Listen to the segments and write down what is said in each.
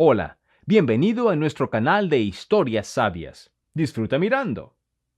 Hola, bienvenido a nuestro canal de historias sabias. Disfruta mirando.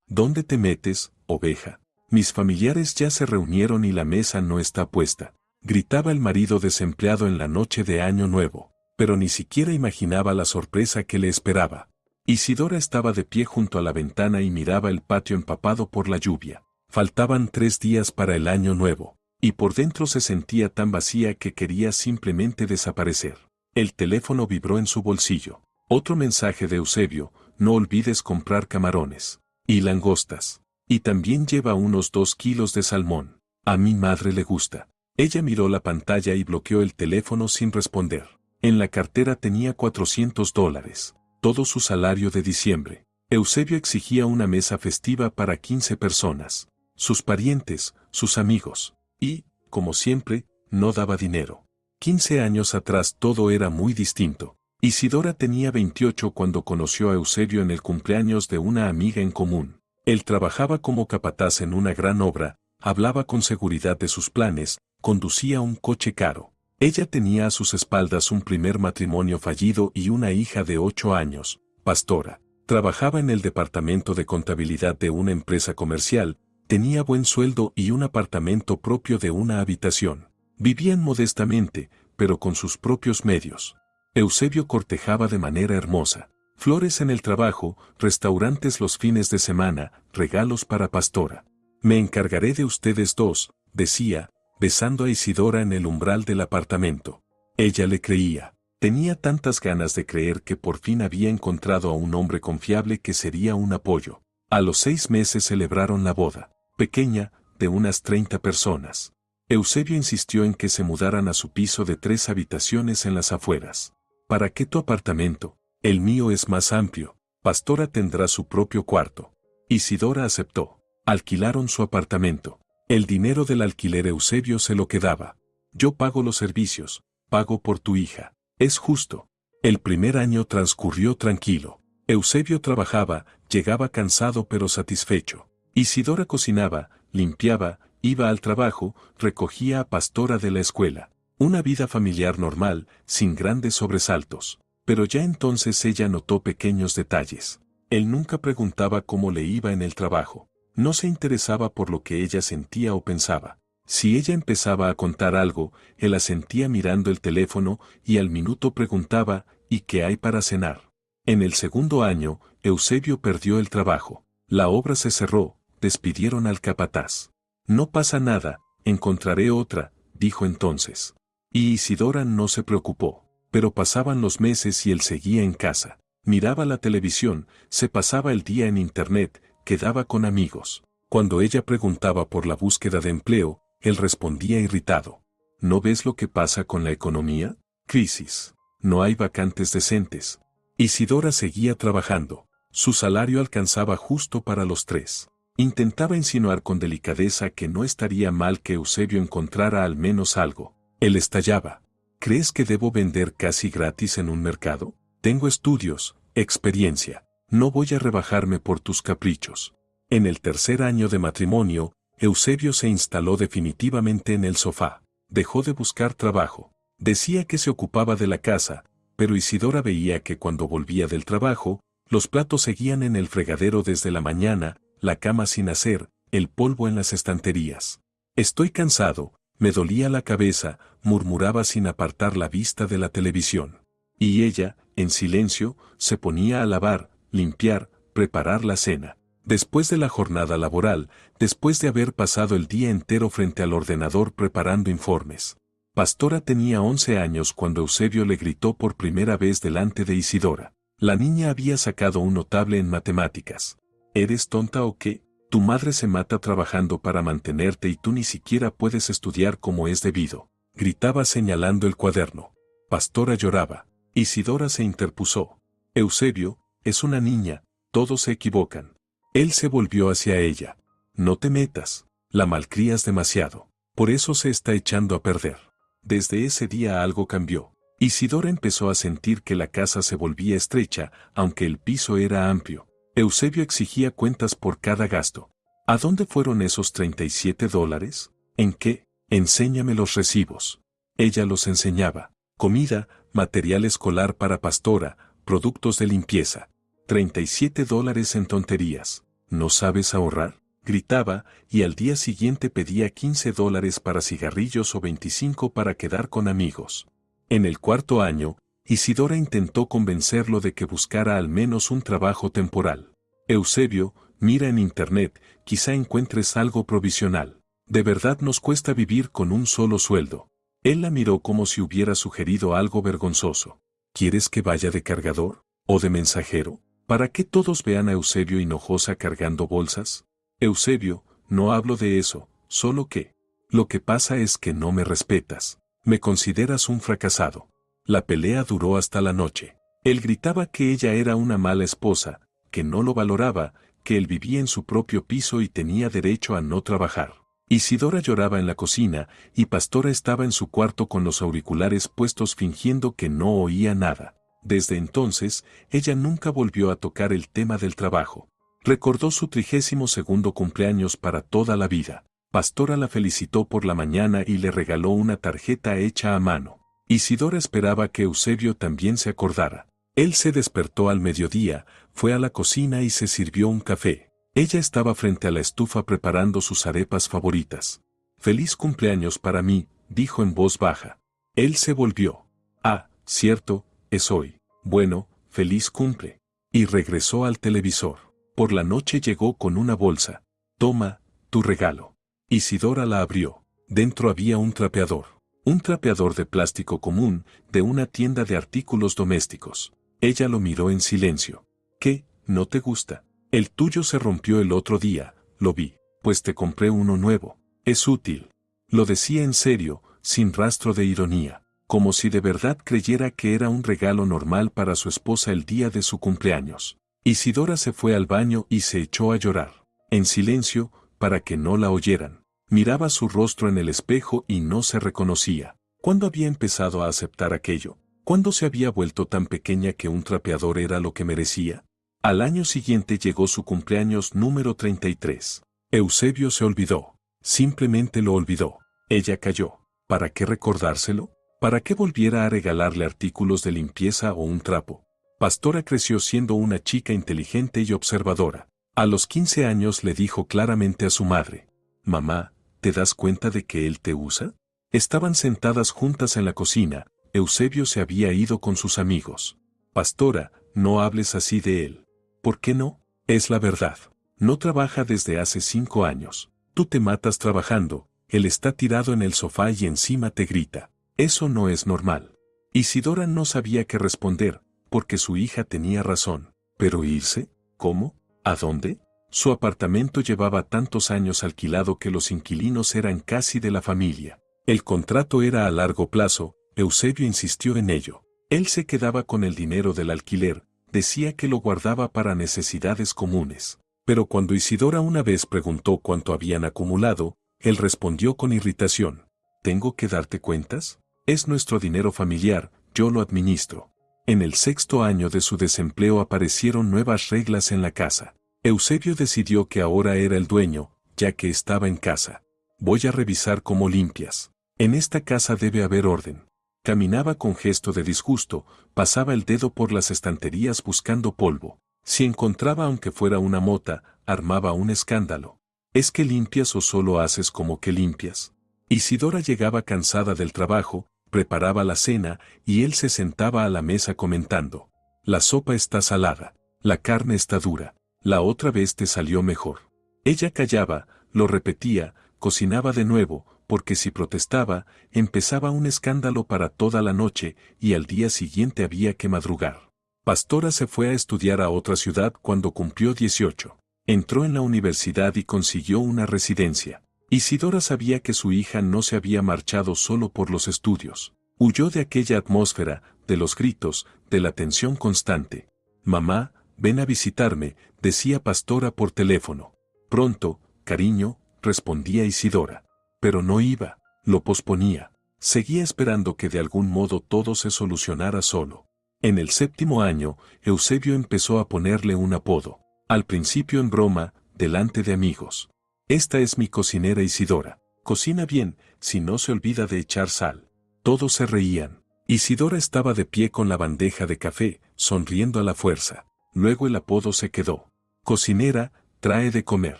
¿Dónde te metes, oveja? Mis familiares ya se reunieron y la mesa no está puesta. Gritaba el marido desempleado en la noche de Año Nuevo, pero ni siquiera imaginaba la sorpresa que le esperaba. Isidora estaba de pie junto a la ventana y miraba el patio empapado por la lluvia. Faltaban 3 días para el Año Nuevo, y por dentro se sentía tan vacía que quería simplemente desaparecer. El teléfono vibró en su bolsillo. Otro mensaje de Eusebio: no olvides comprar camarones y langostas. Y también lleva unos 2 kilos de salmón. A mi madre le gusta. Ella miró la pantalla y bloqueó el teléfono sin responder. En la cartera tenía $400, todo su salario de diciembre. Eusebio exigía una mesa festiva para 15 personas. Sus parientes, sus amigos. Y, como siempre, no daba dinero. 15 años atrás todo era muy distinto. Isidora tenía 28 cuando conoció a Eusebio en el cumpleaños de una amiga en común. Él trabajaba como capataz en una gran obra, hablaba con seguridad de sus planes, conducía un coche caro. Ella tenía a sus espaldas un primer matrimonio fallido y una hija de 8 años, Pastora. Trabajaba en el departamento de contabilidad de una empresa comercial, tenía buen sueldo y un apartamento propio de una habitación. Vivían modestamente, pero con sus propios medios. Eusebio cortejaba de manera hermosa. Flores en el trabajo, restaurantes los fines de semana, regalos para Pastora. Me encargaré de ustedes dos, decía, besando a Isidora en el umbral del apartamento. Ella le creía. Tenía tantas ganas de creer que por fin había encontrado a un hombre confiable que sería un apoyo. A los 6 meses celebraron la boda, pequeña, de unas 30 personas. Eusebio insistió en que se mudaran a su piso de 3 habitaciones en las afueras. ¿Para qué tu apartamento? El mío es más amplio. Pastora tendrá su propio cuarto. Isidora aceptó. Alquilaron su apartamento. El dinero del alquiler Eusebio se lo quedaba. Yo pago los servicios, pago por tu hija. Es justo. El primer año transcurrió tranquilo. Eusebio trabajaba, llegaba cansado pero satisfecho. Isidora cocinaba, limpiaba, iba al trabajo, recogía a Pastora de la escuela. Una vida familiar normal, sin grandes sobresaltos. Pero ya entonces ella notó pequeños detalles. Él nunca preguntaba cómo le iba en el trabajo. No se interesaba por lo que ella sentía o pensaba. Si ella empezaba a contar algo, él asentía mirando el teléfono y al minuto preguntaba: ¿y qué hay para cenar? En el segundo año, Eusebio perdió el trabajo. La obra se cerró, despidieron al capataz. No pasa nada, encontraré otra, dijo entonces. Y Isidora no se preocupó. Pero pasaban los meses y él seguía en casa. Miraba la televisión, se pasaba el día en internet, quedaba con amigos. Cuando ella preguntaba por la búsqueda de empleo, él respondía irritado. ¿No ves lo que pasa con la economía? Crisis. No hay vacantes decentes. Isidora seguía trabajando. Su salario alcanzaba justo para los 3. Intentaba insinuar con delicadeza que no estaría mal que Eusebio encontrara al menos algo. Él estallaba. ¿Crees que debo vender casi gratis en un mercado? Tengo estudios, experiencia. No voy a rebajarme por tus caprichos. En el tercer año de matrimonio, Eusebio se instaló definitivamente en el sofá. Dejó de buscar trabajo. Decía que se ocupaba de la casa, pero Isidora veía que cuando volvía del trabajo, los platos seguían en el fregadero desde la mañana, la cama sin hacer, el polvo en las estanterías. Estoy cansado, me dolía la cabeza, murmuraba sin apartar la vista de la televisión. Y ella, en silencio, se ponía a lavar, limpiar, preparar la cena. Después de la jornada laboral, después de haber pasado el día entero frente al ordenador preparando informes. Pastora tenía 11 años cuando Eusebio le gritó por primera vez delante de Isidora. La niña había sacado un notable en matemáticas. ¿Eres tonta o qué? Tu madre se mata trabajando para mantenerte y tú ni siquiera puedes estudiar como es debido. Gritaba señalando el cuaderno. Pastora lloraba. Isidora se interpuso. Eusebio, es una niña, todos se equivocan. Él se volvió hacia ella. No te metas, la malcrías demasiado. Por eso se está echando a perder. Desde ese día algo cambió. Isidora empezó a sentir que la casa se volvía estrecha, aunque el piso era amplio. Eusebio exigía cuentas por cada gasto. ¿A dónde fueron esos $37? ¿En qué? Enséñame los recibos. Ella los enseñaba. Comida, material escolar para Pastora, productos de limpieza. $37 en tonterías. ¿No sabes ahorrar? Gritaba, y al día siguiente pedía $15 para cigarrillos o 25 para quedar con amigos. En el cuarto año, Isidora intentó convencerlo de que buscara al menos un trabajo temporal. Eusebio, mira en internet, quizá encuentres algo provisional. De verdad nos cuesta vivir con un solo sueldo. Él la miró como si hubiera sugerido algo vergonzoso. ¿Quieres que vaya de cargador? ¿O de mensajero? ¿Para qué todos vean a Eusebio Hinojosa cargando bolsas? Eusebio, no hablo de eso, solo que. Lo que pasa es que no me respetas. Me consideras un fracasado. La pelea duró hasta la noche. Él gritaba que ella era una mala esposa, que no lo valoraba, que él vivía en su propio piso y tenía derecho a no trabajar. Isidora lloraba en la cocina, y Pastora estaba en su cuarto con los auriculares puestos fingiendo que no oía nada. Desde entonces, ella nunca volvió a tocar el tema del trabajo. Recordó su 32º cumpleaños para toda la vida. Pastora la felicitó por la mañana y le regaló una tarjeta hecha a mano. Isidora esperaba que Eusebio también se acordara. Él se despertó al mediodía, fue a la cocina y se sirvió un café. Ella estaba frente a la estufa preparando sus arepas favoritas. «Feliz cumpleaños para mí», dijo en voz baja. Él se volvió. «Ah, cierto, es hoy. Bueno, feliz cumple». Y regresó al televisor. Por la noche llegó con una bolsa. «Toma, tu regalo». Isidora la abrió. Dentro había un trapeador. Un trapeador de plástico común, de una tienda de artículos domésticos. Ella lo miró en silencio. «¿Qué? ¿No te gusta? El tuyo se rompió el otro día, lo vi. Pues te compré uno nuevo. Es útil». Lo decía en serio, sin rastro de ironía, como si de verdad creyera que era un regalo normal para su esposa el día de su cumpleaños. Isidora se fue al baño y se echó a llorar. En silencio, para que no la oyeran. Miraba su rostro en el espejo y no se reconocía. ¿Cuándo había empezado a aceptar aquello? ¿Cuándo se había vuelto tan pequeña que un trapeador era lo que merecía? Al año siguiente llegó su cumpleaños número 33. Eusebio se olvidó. Simplemente lo olvidó. Ella cayó. ¿Para qué recordárselo? ¿Para qué volviera a regalarle artículos de limpieza o un trapo? Pastora creció siendo una chica inteligente y observadora. A los 15 años le dijo claramente a su madre: «Mamá, ¿te das cuenta de que él te usa?». Estaban sentadas juntas en la cocina. Eusebio se había ido con sus amigos. «Pastora, no hables así de él». «¿Por qué no? Es la verdad. No trabaja desde hace 5 años. Tú te matas trabajando, él está tirado en el sofá y encima te grita. Eso no es normal». Isidora no sabía qué responder, porque su hija tenía razón. ¿Pero irse? ¿Cómo? ¿A dónde? Su apartamento llevaba tantos años alquilado que los inquilinos eran casi de la familia. El contrato era a largo plazo. Eusebio insistió en ello. Él se quedaba con el dinero del alquiler, decía que lo guardaba para necesidades comunes. Pero cuando Isidora una vez preguntó cuánto habían acumulado, él respondió con irritación: «¿Tengo que darte cuentas? Es nuestro dinero familiar, yo lo administro». En el 6º año de su desempleo aparecieron nuevas reglas en la casa. Eusebio decidió que ahora era el dueño, ya que estaba en casa. «Voy a revisar cómo limpias. En esta casa debe haber orden». Caminaba con gesto de disgusto, pasaba el dedo por las estanterías buscando polvo. Si encontraba aunque fuera una mota, armaba un escándalo. ¿Es que limpias o solo haces como que limpias? Isidora llegaba cansada del trabajo, preparaba la cena, y él se sentaba a la mesa comentando: «La sopa está salada, la carne está dura, la otra vez te salió mejor». Ella callaba, lo repetía, cocinaba de nuevo, porque si protestaba, empezaba un escándalo para toda la noche y al día siguiente había que madrugar. Pastora se fue a estudiar a otra ciudad cuando cumplió 18. Entró en la universidad y consiguió una residencia. Isidora sabía que su hija no se había marchado solo por los estudios. Huyó de aquella atmósfera, de los gritos, de la tensión constante. «Mamá, ven a visitarme», decía Pastora por teléfono. «Pronto, cariño», respondía Isidora. Pero no iba, lo posponía. Seguía esperando que de algún modo todo se solucionara solo. En el 7º año, Eusebio empezó a ponerle un apodo. Al principio en broma, delante de amigos. «Esta es mi cocinera Isidora. Cocina bien, si no se olvida de echar sal». Todos se reían. Isidora estaba de pie con la bandeja de café, sonriendo a la fuerza. Luego el apodo se quedó. Cocinera, trae de comer.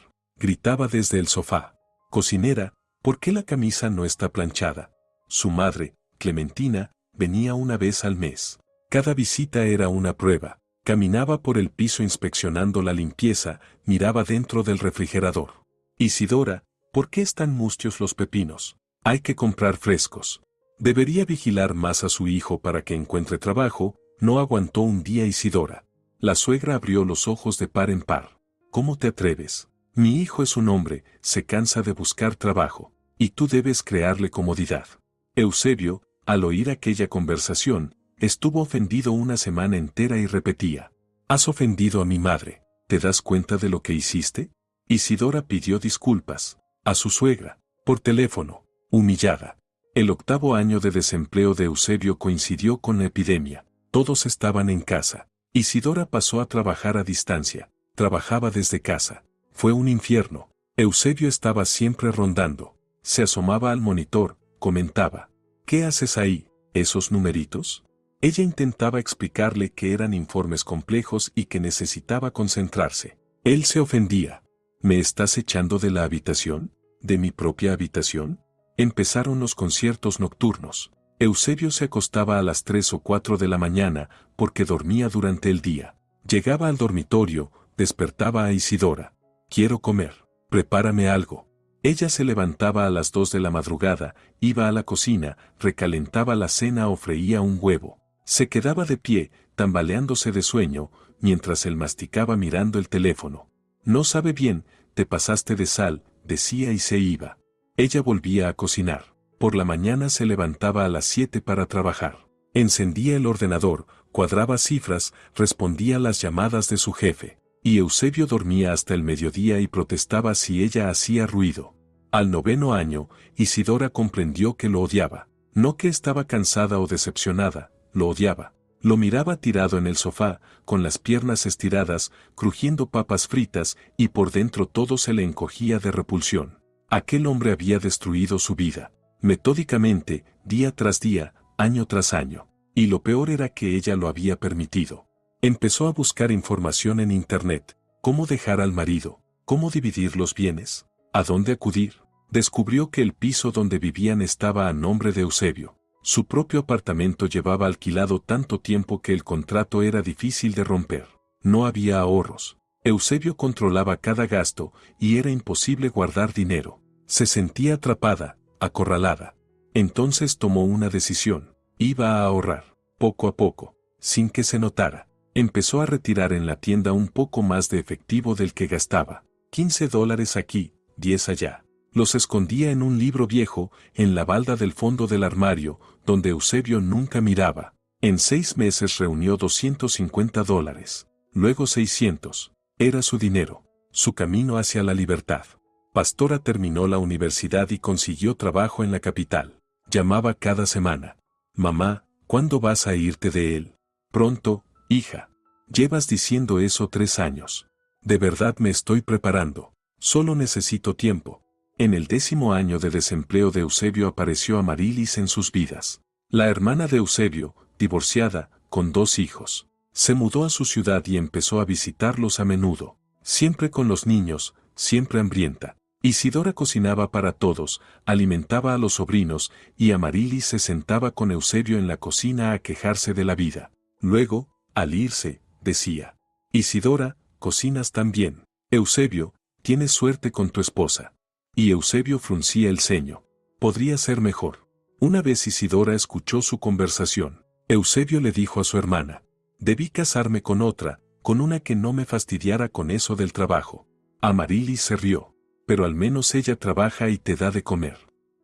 Gritaba desde el sofá. Cocinera, ¿por qué la camisa no está planchada? Su madre, Clementina, venía una vez al mes. Cada visita era una prueba. Caminaba por el piso inspeccionando la limpieza, miraba dentro del refrigerador. Isidora, ¿por qué están mustios los pepinos? Hay que comprar frescos. Debería vigilar más a su hijo para que encuentre trabajo, no aguantó un día Isidora. La suegra abrió los ojos de par en par. ¿Cómo te atreves? Mi hijo es un hombre, se cansa de buscar trabajo, y tú debes crearle comodidad. Eusebio, al oír aquella conversación, estuvo ofendido una semana entera y repetía: «Has ofendido a mi madre, ¿te das cuenta de lo que hiciste?». Isidora pidió disculpas a su suegra, por teléfono, humillada. El 8º año de desempleo de Eusebio coincidió con la epidemia. Todos estaban en casa. Isidora pasó a trabajar a distancia. Trabajaba desde casa. Fue un infierno. Eusebio estaba siempre rondando. Se asomaba al monitor, comentaba: «¿Qué haces ahí? ¿Esos numeritos?». Ella intentaba explicarle que eran informes complejos y que necesitaba concentrarse. Él se ofendía. «¿Me estás echando de la habitación? ¿De mi propia habitación?». Empezaron los conciertos nocturnos. Eusebio se acostaba a las 3 o 4 de la mañana porque dormía durante el día. Llegaba al dormitorio, despertaba a Isidora. «Quiero comer. Prepárame algo». Ella se levantaba a las 2 de la madrugada, iba a la cocina, recalentaba la cena o freía un huevo. Se quedaba de pie, tambaleándose de sueño, mientras él masticaba mirando el teléfono. «No sabe bien, te pasaste de sal», decía y se iba. Ella volvía a cocinar. Por la mañana se levantaba a las 7 para trabajar. Encendía el ordenador, cuadraba cifras, respondía las llamadas de su jefe. Y Eusebio dormía hasta el mediodía y protestaba si ella hacía ruido. Al 9º año, Isidora comprendió que lo odiaba. No que estaba cansada o decepcionada, lo odiaba. Lo miraba tirado en el sofá, con las piernas estiradas, crujiendo papas fritas, y por dentro todo se le encogía de repulsión. Aquel hombre había destruido su vida, metódicamente, día tras día, año tras año. Y lo peor era que ella lo había permitido. Empezó a buscar información en Internet. ¿Cómo dejar al marido? ¿Cómo dividir los bienes? ¿A dónde acudir? Descubrió que el piso donde vivían estaba a nombre de Eusebio. Su propio apartamento llevaba alquilado tanto tiempo que el contrato era difícil de romper. No había ahorros. Eusebio controlaba cada gasto y era imposible guardar dinero. Se sentía atrapada, acorralada. Entonces tomó una decisión. Iba a ahorrar, poco a poco, sin que se notara. Empezó a retirar en la tienda un poco más de efectivo del que gastaba. $15 aquí, 10 allá. Los escondía en un libro viejo, en la balda del fondo del armario, donde Eusebio nunca miraba. En 6 meses reunió $250. Luego 600. Era su dinero, su camino hacia la libertad. Pastora terminó la universidad y consiguió trabajo en la capital. Llamaba cada semana. «Mamá, ¿cuándo vas a irte de él?». «Pronto, hija. Llevas diciendo eso 3 años. De verdad me estoy preparando. Solo necesito tiempo». En el 10º año de desempleo de Eusebio apareció Amarilis en sus vidas. La hermana de Eusebio, divorciada, con 2 hijos. Se mudó a su ciudad y empezó a visitarlos a menudo. Siempre con los niños, siempre hambrienta. Isidora cocinaba para todos, alimentaba a los sobrinos, y Amarilis se sentaba con Eusebio en la cocina a quejarse de la vida. Luego, al irse, decía: «Isidora, cocinas tan bien. Eusebio, tienes suerte con tu esposa». Y Eusebio fruncía el ceño. Podría ser mejor. Una vez Isidora escuchó su conversación. Eusebio le dijo a su hermana: «Debí casarme con otra, con una que no me fastidiara con eso del trabajo». Amarilis se rió. «Pero al menos ella trabaja y te da de comer.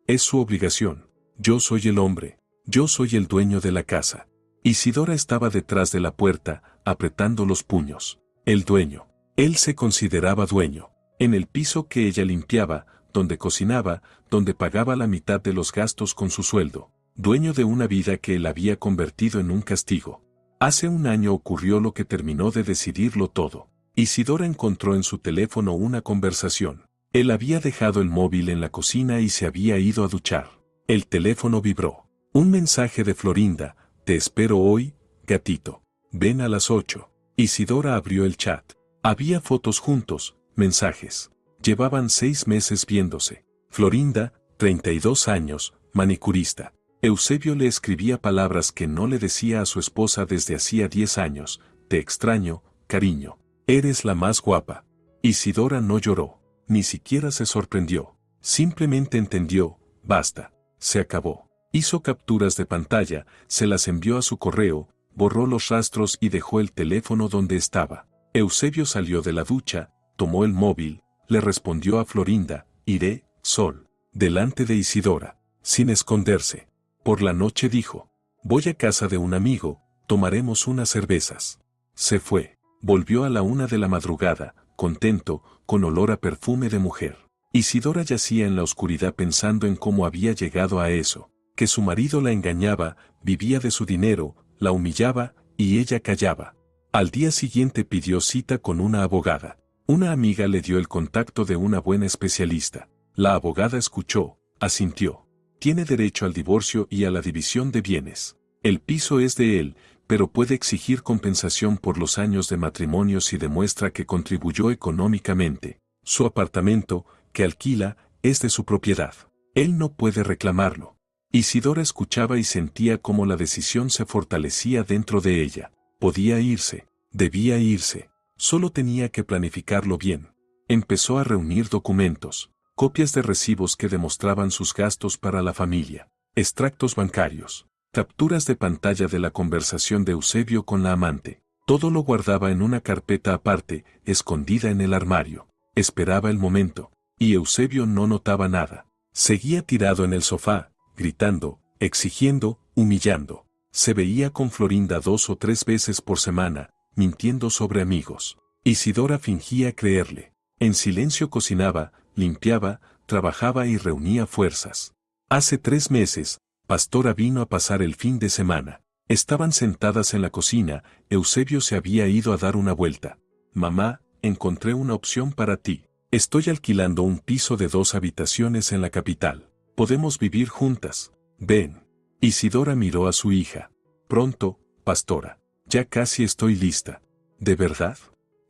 Es su obligación. Yo soy el hombre. Yo soy el dueño de la casa». Isidora estaba detrás de la puerta, apretando los puños. El dueño. Él se consideraba dueño. En el piso que ella limpiaba, donde cocinaba, donde pagaba la mitad de los gastos con su sueldo. Dueño de una vida que él había convertido en un castigo. Hace un año ocurrió lo que terminó de decidirlo todo. Isidora encontró en su teléfono una conversación. Él había dejado el móvil en la cocina y se había ido a duchar. El teléfono vibró. Un mensaje de Florinda: te espero hoy, gatito. Ven a las 8. Isidora abrió el chat. Había fotos juntos, mensajes. Llevaban 6 meses viéndose. Florinda, 32 años, manicurista. Eusebio le escribía palabras que no le decía a su esposa desde hacía 10 años. Te extraño, cariño. Eres la más guapa. Isidora no lloró, ni siquiera se sorprendió. Simplemente entendió, basta, se acabó. Hizo capturas de pantalla, se las envió a su correo, borró los rastros y dejó el teléfono donde estaba. Eusebio salió de la ducha, tomó el móvil, le respondió a Florinda: iré, Sol, delante de Isidora, sin esconderse. Por la noche dijo: voy a casa de un amigo, tomaremos unas cervezas. Se fue. Volvió a la 1 de la madrugada, contento, con olor a perfume de mujer. Isidora yacía en la oscuridad pensando en cómo había llegado a eso, que su marido la engañaba, vivía de su dinero, la humillaba, y ella callaba. Al día siguiente pidió cita con una abogada. Una amiga le dio el contacto de una buena especialista. La abogada escuchó, asintió. Tiene derecho al divorcio y a la división de bienes. El piso es de él, pero puede exigir compensación por los años de matrimonio si demuestra que contribuyó económicamente. Su apartamento, que alquila, es de su propiedad. Él no puede reclamarlo. Isidora escuchaba y sentía cómo la decisión se fortalecía dentro de ella. Podía irse, debía irse, solo tenía que planificarlo bien. Empezó a reunir documentos, copias de recibos que demostraban sus gastos para la familia, extractos bancarios, capturas de pantalla de la conversación de Eusebio con la amante. Todo lo guardaba en una carpeta aparte, escondida en el armario. Esperaba el momento, y Eusebio no notaba nada. Seguía tirado en el sofá, gritando, exigiendo, humillando. Se veía con Florinda 2 o 3 veces por semana, mintiendo sobre amigos. Isidora fingía creerle. En silencio cocinaba, limpiaba, trabajaba y reunía fuerzas. Hace 3 meses, Pastora vino a pasar el fin de semana. Estaban sentadas en la cocina, Eusebio se había ido a dar una vuelta. Mamá, encontré una opción para ti. Estoy alquilando un piso de 2 habitaciones en la capital. Podemos vivir juntas. Ven. Isidora miró a su hija. Pronto, Pastora. Ya casi estoy lista. ¿De verdad?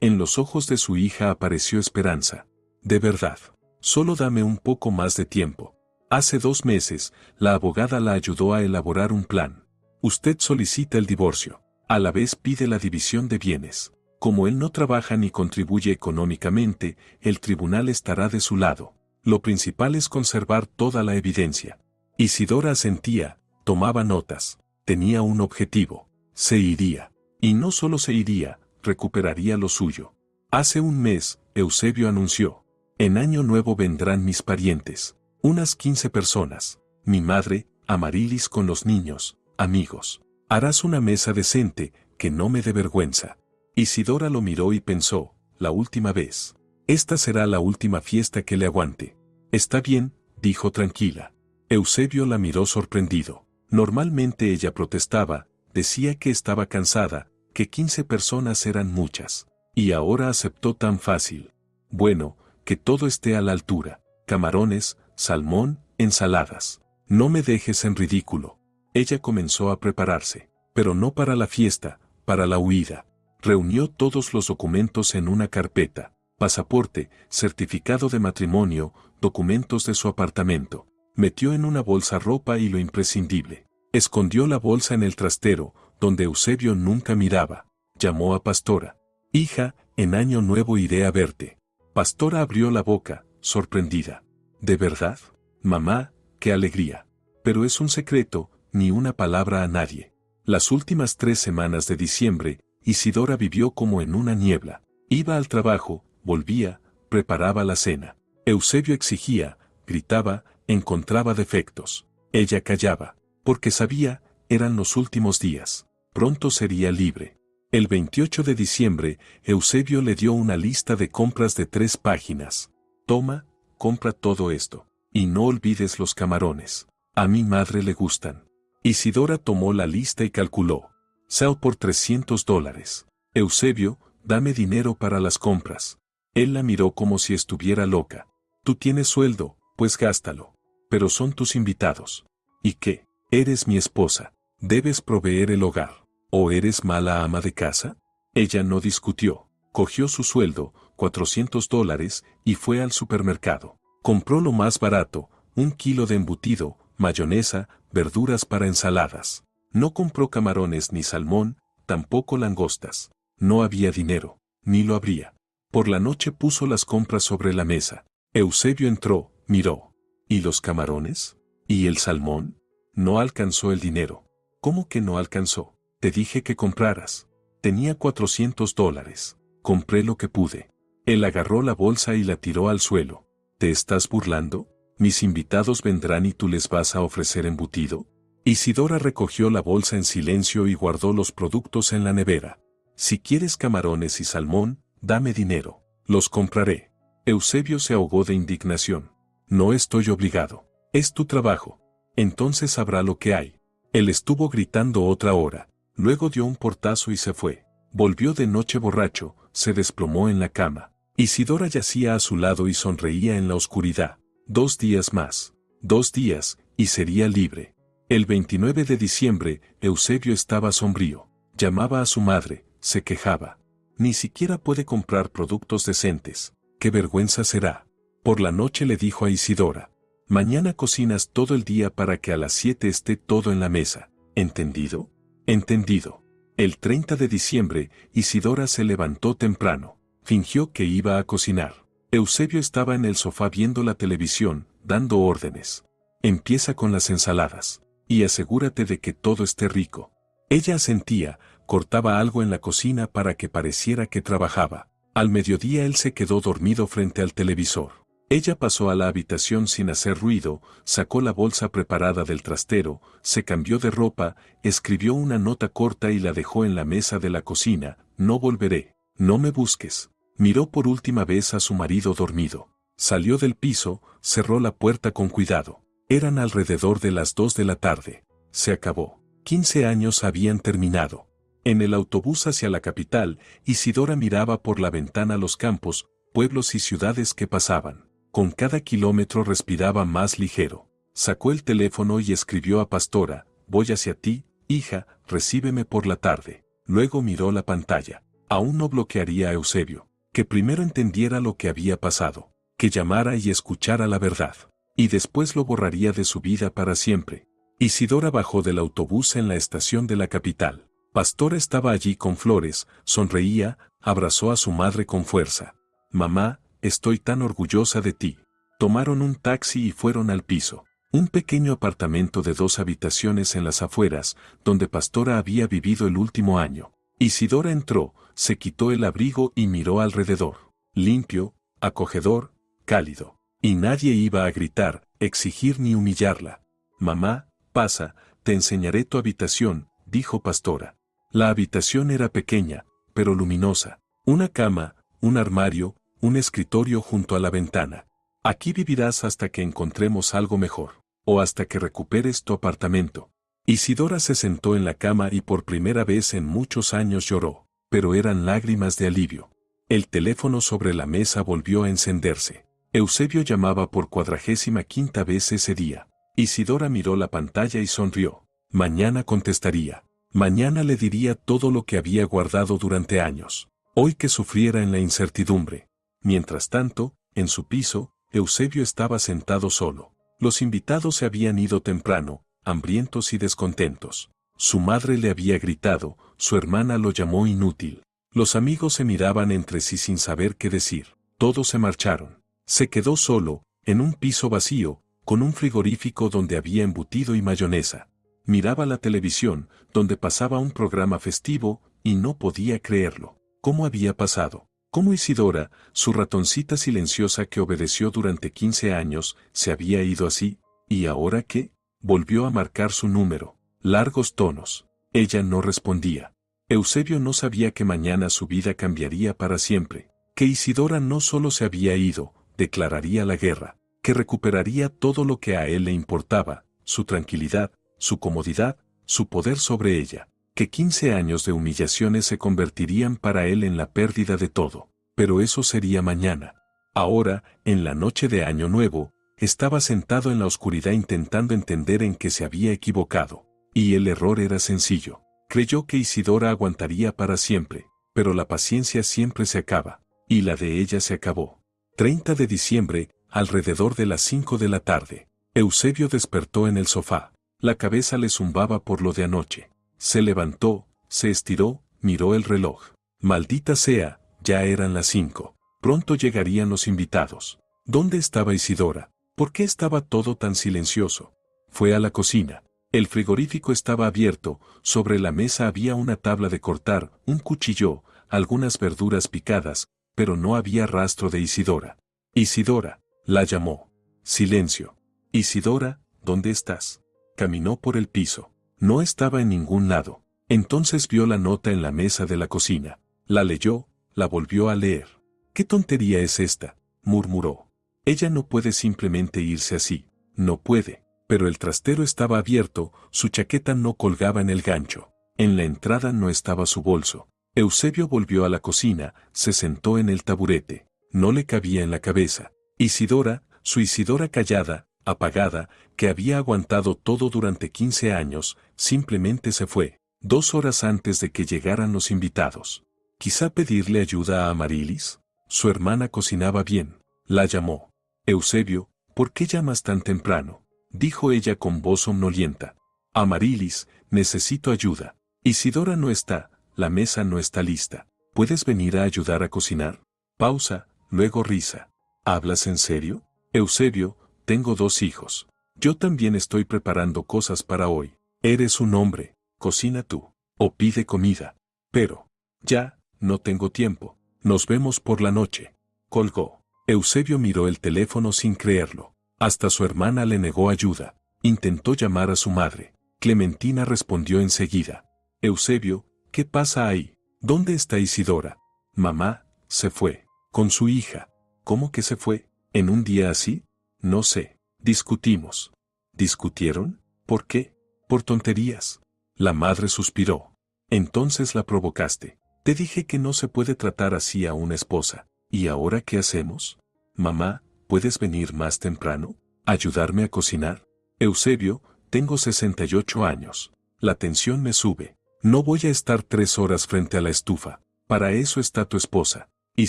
En los ojos de su hija apareció esperanza. De verdad. Solo dame un poco más de tiempo. Hace 2 meses, la abogada la ayudó a elaborar un plan. Usted solicita el divorcio. A la vez pide la división de bienes. Como él no trabaja ni contribuye económicamente, el tribunal estará de su lado. Lo principal es conservar toda la evidencia. Isidora asentía, tomaba notas. Tenía un objetivo. Se iría. Y no solo se iría, recuperaría lo suyo. Hace un mes, Eusebio anunció: en Año Nuevo vendrán mis parientes. Unas 15 personas. Mi madre, Amarilis con los niños, amigos. Harás una mesa decente, que no me dé vergüenza. Isidora lo miró y pensó: la última vez. Esta será la última fiesta que le aguante. Está bien, dijo tranquila. Eusebio la miró sorprendido. Normalmente ella protestaba, decía que estaba cansada, que 15 personas eran muchas. Y ahora aceptó tan fácil. Bueno, que todo esté a la altura. Camarones, salmón, ensaladas. No me dejes en ridículo. Ella comenzó a prepararse, pero no para la fiesta, para la huida. Reunió todos los documentos en una carpeta: pasaporte, certificado de matrimonio, documentos de su apartamento. Metió en una bolsa ropa y lo imprescindible. Escondió la bolsa en el trastero, donde Eusebio nunca miraba. Llamó a Pastora. Hija, en Año Nuevo iré a verte. Pastora abrió la boca, sorprendida. ¿De verdad? Mamá, qué alegría. Pero es un secreto, ni una palabra a nadie. Las últimas 3 semanas de diciembre, Isidora vivió como en una niebla. Iba al trabajo, volvía, preparaba la cena. Eusebio exigía, gritaba, encontraba defectos. Ella callaba, porque sabía, eran los últimos días. Pronto sería libre. El 28 de diciembre, Eusebio le dio una lista de compras de 3 páginas. Toma, compra todo esto. Y no olvides los camarones. A mi madre le gustan. Isidora tomó la lista y calculó. Sal por $300. Eusebio, dame dinero para las compras. Él la miró como si estuviera loca. Tú tienes sueldo, pues gástalo. Pero son tus invitados. ¿Y qué? Eres mi esposa. Debes proveer el hogar. ¿O eres mala ama de casa? Ella no discutió. Cogió su sueldo, $400, y fue al supermercado. Compró lo más barato, 1 kilo de embutido, mayonesa, verduras para ensaladas. No compró camarones ni salmón, tampoco langostas. No había dinero, ni lo habría. Por la noche puso las compras sobre la mesa. Eusebio entró, miró. ¿Y los camarones? ¿Y el salmón? No alcanzó el dinero. ¿Cómo que no alcanzó? Te dije que compraras. Tenía $400. Compré lo que pude. Él agarró la bolsa y la tiró al suelo. ¿Te estás burlando? ¿Mis invitados vendrán y tú les vas a ofrecer embutido? Isidora recogió la bolsa en silencio y guardó los productos en la nevera. Si quieres camarones y salmón, dame dinero. Los compraré. Eusebio se ahogó de indignación. No estoy obligado. Es tu trabajo. Entonces sabrá lo que hay. Él estuvo gritando otra hora. Luego dio un portazo y se fue. Volvió de noche borracho, se desplomó en la cama. Isidora yacía a su lado y sonreía en la oscuridad. 2 días más. 2 días, y sería libre. El 29 de diciembre, Eusebio estaba sombrío. Llamaba a su madre, se quejaba. Ni siquiera puede comprar productos decentes. ¡Qué vergüenza será! Por la noche le dijo a Isidora. Mañana cocinas todo el día para que a las 7 esté todo en la mesa. ¿Entendido? Entendido. El 30 de diciembre, Isidora se levantó temprano. Fingió que iba a cocinar. Eusebio estaba en el sofá viendo la televisión, dando órdenes. Empieza con las ensaladas. Y asegúrate de que todo esté rico. Ella asentía, cortaba algo en la cocina para que pareciera que trabajaba. Al mediodía él se quedó dormido frente al televisor. Ella pasó a la habitación sin hacer ruido, sacó la bolsa preparada del trastero, se cambió de ropa, escribió una nota corta y la dejó en la mesa de la cocina. No volveré, no me busques. Miró por última vez a su marido dormido. Salió del piso, cerró la puerta con cuidado. Eran alrededor de las 2 de la tarde. Se acabó. 15 años habían terminado. En el autobús hacia la capital, Isidora miraba por la ventana los campos, pueblos y ciudades que pasaban. Con cada kilómetro respiraba más ligero. Sacó el teléfono y escribió a Pastora, voy hacia ti, hija, recíbeme por la tarde. Luego miró la pantalla. Aún no bloquearía a Eusebio. Que primero entendiera lo que había pasado. Que llamara y escuchara la verdad. Y después lo borraría de su vida para siempre. Isidora bajó del autobús en la estación de la capital. Pastora estaba allí con flores, sonreía, abrazó a su madre con fuerza. Mamá, estoy tan orgullosa de ti. Tomaron un taxi y fueron al piso. Un pequeño apartamento de 2 habitaciones en las afueras, donde Pastora había vivido el último año. Isidora entró, se quitó el abrigo y miró alrededor. Limpio, acogedor, cálido. Y nadie iba a gritar, exigir ni humillarla. Mamá, pasa, te enseñaré tu habitación, dijo Pastora. La habitación era pequeña, pero luminosa. Una cama, un armario, un escritorio junto a la ventana. Aquí vivirás hasta que encontremos algo mejor, o hasta que recuperes tu apartamento. Isidora se sentó en la cama y por primera vez en muchos años lloró, pero eran lágrimas de alivio. El teléfono sobre la mesa volvió a encenderse. Eusebio llamaba por 45ª vez ese día. Isidora miró la pantalla y sonrió. Mañana contestaría. Mañana le diría todo lo que había guardado durante años. Hoy que sufriera en la incertidumbre. Mientras tanto, en su piso, Eusebio estaba sentado solo. Los invitados se habían ido temprano, hambrientos y descontentos. Su madre le había gritado, su hermana lo llamó inútil. Los amigos se miraban entre sí sin saber qué decir. Todos se marcharon. Se quedó solo, en un piso vacío, con un frigorífico donde había embutido y mayonesa. Miraba la televisión, donde pasaba un programa festivo, y no podía creerlo. ¿Cómo había pasado? ¿Cómo Isidora, su ratoncita silenciosa que obedeció durante 15 años, se había ido así? ¿Y ahora qué? Volvió a marcar su número. Largos tonos. Ella no respondía. Eusebio no sabía que mañana su vida cambiaría para siempre. Que Isidora no solo se había ido, declararía la guerra. Que recuperaría todo lo que a él le importaba, su tranquilidad, su comodidad, su poder sobre ella. Que 15 años de humillaciones se convertirían para él en la pérdida de todo. Pero eso sería mañana. Ahora, en la noche de Año Nuevo, Estaba sentado en la oscuridad intentando entender en qué se había equivocado. Y el error era sencillo. Creyó que Isidora aguantaría para siempre, pero la paciencia siempre se acaba. Y la de ella se acabó. 30 de diciembre, alrededor de las 5 de la tarde. Eusebio despertó en el sofá. La cabeza le zumbaba por lo de anoche. Se levantó, se estiró, miró el reloj. Maldita sea, ya eran las 5. Pronto llegarían los invitados. ¿Dónde estaba Isidora? ¿Por qué estaba todo tan silencioso? Fue a la cocina. El frigorífico estaba abierto, sobre la mesa había una tabla de cortar, un cuchillo, algunas verduras picadas, pero no había rastro de Isidora. Isidora, la llamó. Silencio. Isidora, ¿dónde estás? Caminó por el piso. No estaba en ningún lado. Entonces vio la nota en la mesa de la cocina. La leyó, la volvió a leer. ¿Qué tontería es esta?, murmuró. Ella no puede simplemente irse así. No puede. Pero el trastero estaba abierto, su chaqueta no colgaba en el gancho. En la entrada no estaba su bolso. Eusebio volvió a la cocina, se sentó en el taburete. No le cabía en la cabeza. Isidora, su Isidora callada, apagada, que había aguantado todo durante 15 años, simplemente se fue, 2 horas antes de que llegaran los invitados. Quizá pedirle ayuda a Amarilis. Su hermana cocinaba bien. La llamó. Eusebio, ¿por qué llamas tan temprano?, dijo ella con voz somnolienta. Amarilis, necesito ayuda. Isidora no está, la mesa no está lista. ¿Puedes venir a ayudar a cocinar? Pausa, luego risa. ¿Hablas en serio? Eusebio, tengo 2 hijos. Yo también estoy preparando cosas para hoy. Eres un hombre, cocina tú. O pide comida. Pero, ya, no tengo tiempo. Nos vemos por la noche. Colgó. Eusebio miró el teléfono sin creerlo. Hasta su hermana le negó ayuda. Intentó llamar a su madre. Clementina respondió enseguida. Eusebio, ¿qué pasa ahí? ¿Dónde está Isidora? Mamá, se fue. Con su hija. ¿Cómo que se fue? ¿En un día así? No sé. Discutimos. ¿Discutieron? ¿Por qué? Por tonterías. La madre suspiró. Entonces la provocaste. Te dije que no se puede tratar así a una esposa. ¿Y ahora qué hacemos? Mamá, ¿puedes venir más temprano? ¿Ayudarme a cocinar? Eusebio, tengo 68 años. La tensión me sube. No voy a estar 3 horas frente a la estufa. Para eso está tu esposa. Y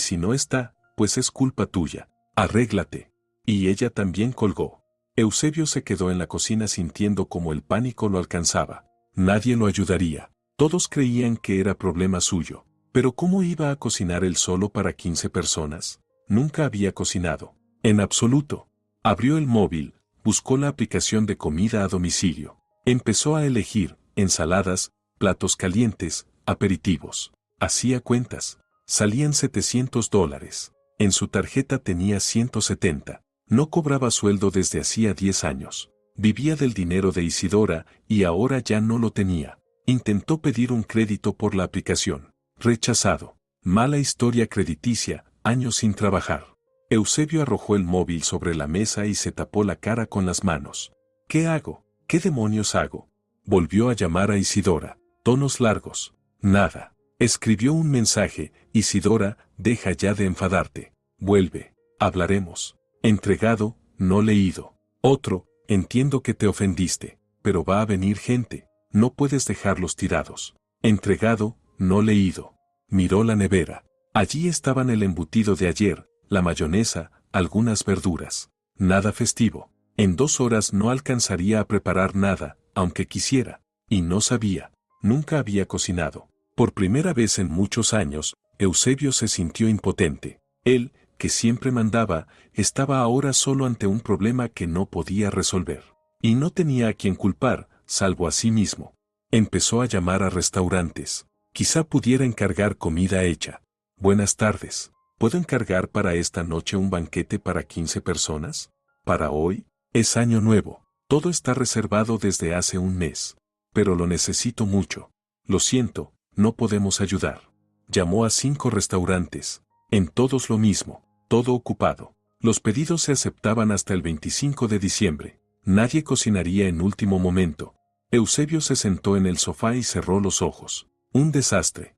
si no está, pues es culpa tuya. Arréglate. Y ella también colgó. Eusebio se quedó en la cocina sintiendo como el pánico lo alcanzaba. Nadie lo ayudaría. Todos creían que era problema suyo. Pero ¿cómo iba a cocinar él solo para 15 personas? Nunca había cocinado. En absoluto. Abrió el móvil, buscó la aplicación de comida a domicilio. Empezó a elegir ensaladas, platos calientes, aperitivos. Hacía cuentas. Salían $700. En su tarjeta tenía 170. No cobraba sueldo desde hacía 10 años. Vivía del dinero de Isidora y ahora ya no lo tenía. Intentó pedir un crédito por la aplicación. Rechazado. Mala historia crediticia, años sin trabajar. Eusebio arrojó el móvil sobre la mesa y se tapó la cara con las manos. ¿Qué hago? ¿Qué demonios hago? Volvió a llamar a Isidora. Tonos largos. Nada. Escribió un mensaje. Isidora, deja ya de enfadarte. Vuelve. Hablaremos. Entregado, no leído. Otro, entiendo que te ofendiste, pero va a venir gente. No puedes dejarlos tirados. Entregado, no leído. Miró la nevera. Allí estaban el embutido de ayer, la mayonesa, algunas verduras. Nada festivo. En 2 horas no alcanzaría a preparar nada, aunque quisiera. Y no sabía. Nunca había cocinado. Por primera vez en muchos años, Eusebio se sintió impotente. Él, que siempre mandaba, estaba ahora solo ante un problema que no podía resolver. Y no tenía a quien culpar, salvo a sí mismo. Empezó a llamar a restaurantes. Quizá pudiera encargar comida hecha. Buenas tardes. ¿Puedo encargar para esta noche un banquete para 15 personas? ¿Para hoy? Es año nuevo. Todo está reservado desde hace un mes. Pero lo necesito mucho. Lo siento, no podemos ayudar. Llamó a 5 restaurantes. En todos lo mismo. Todo ocupado. Los pedidos se aceptaban hasta el 25 de diciembre. Nadie cocinaría en último momento. Eusebio se sentó en el sofá y cerró los ojos. Un desastre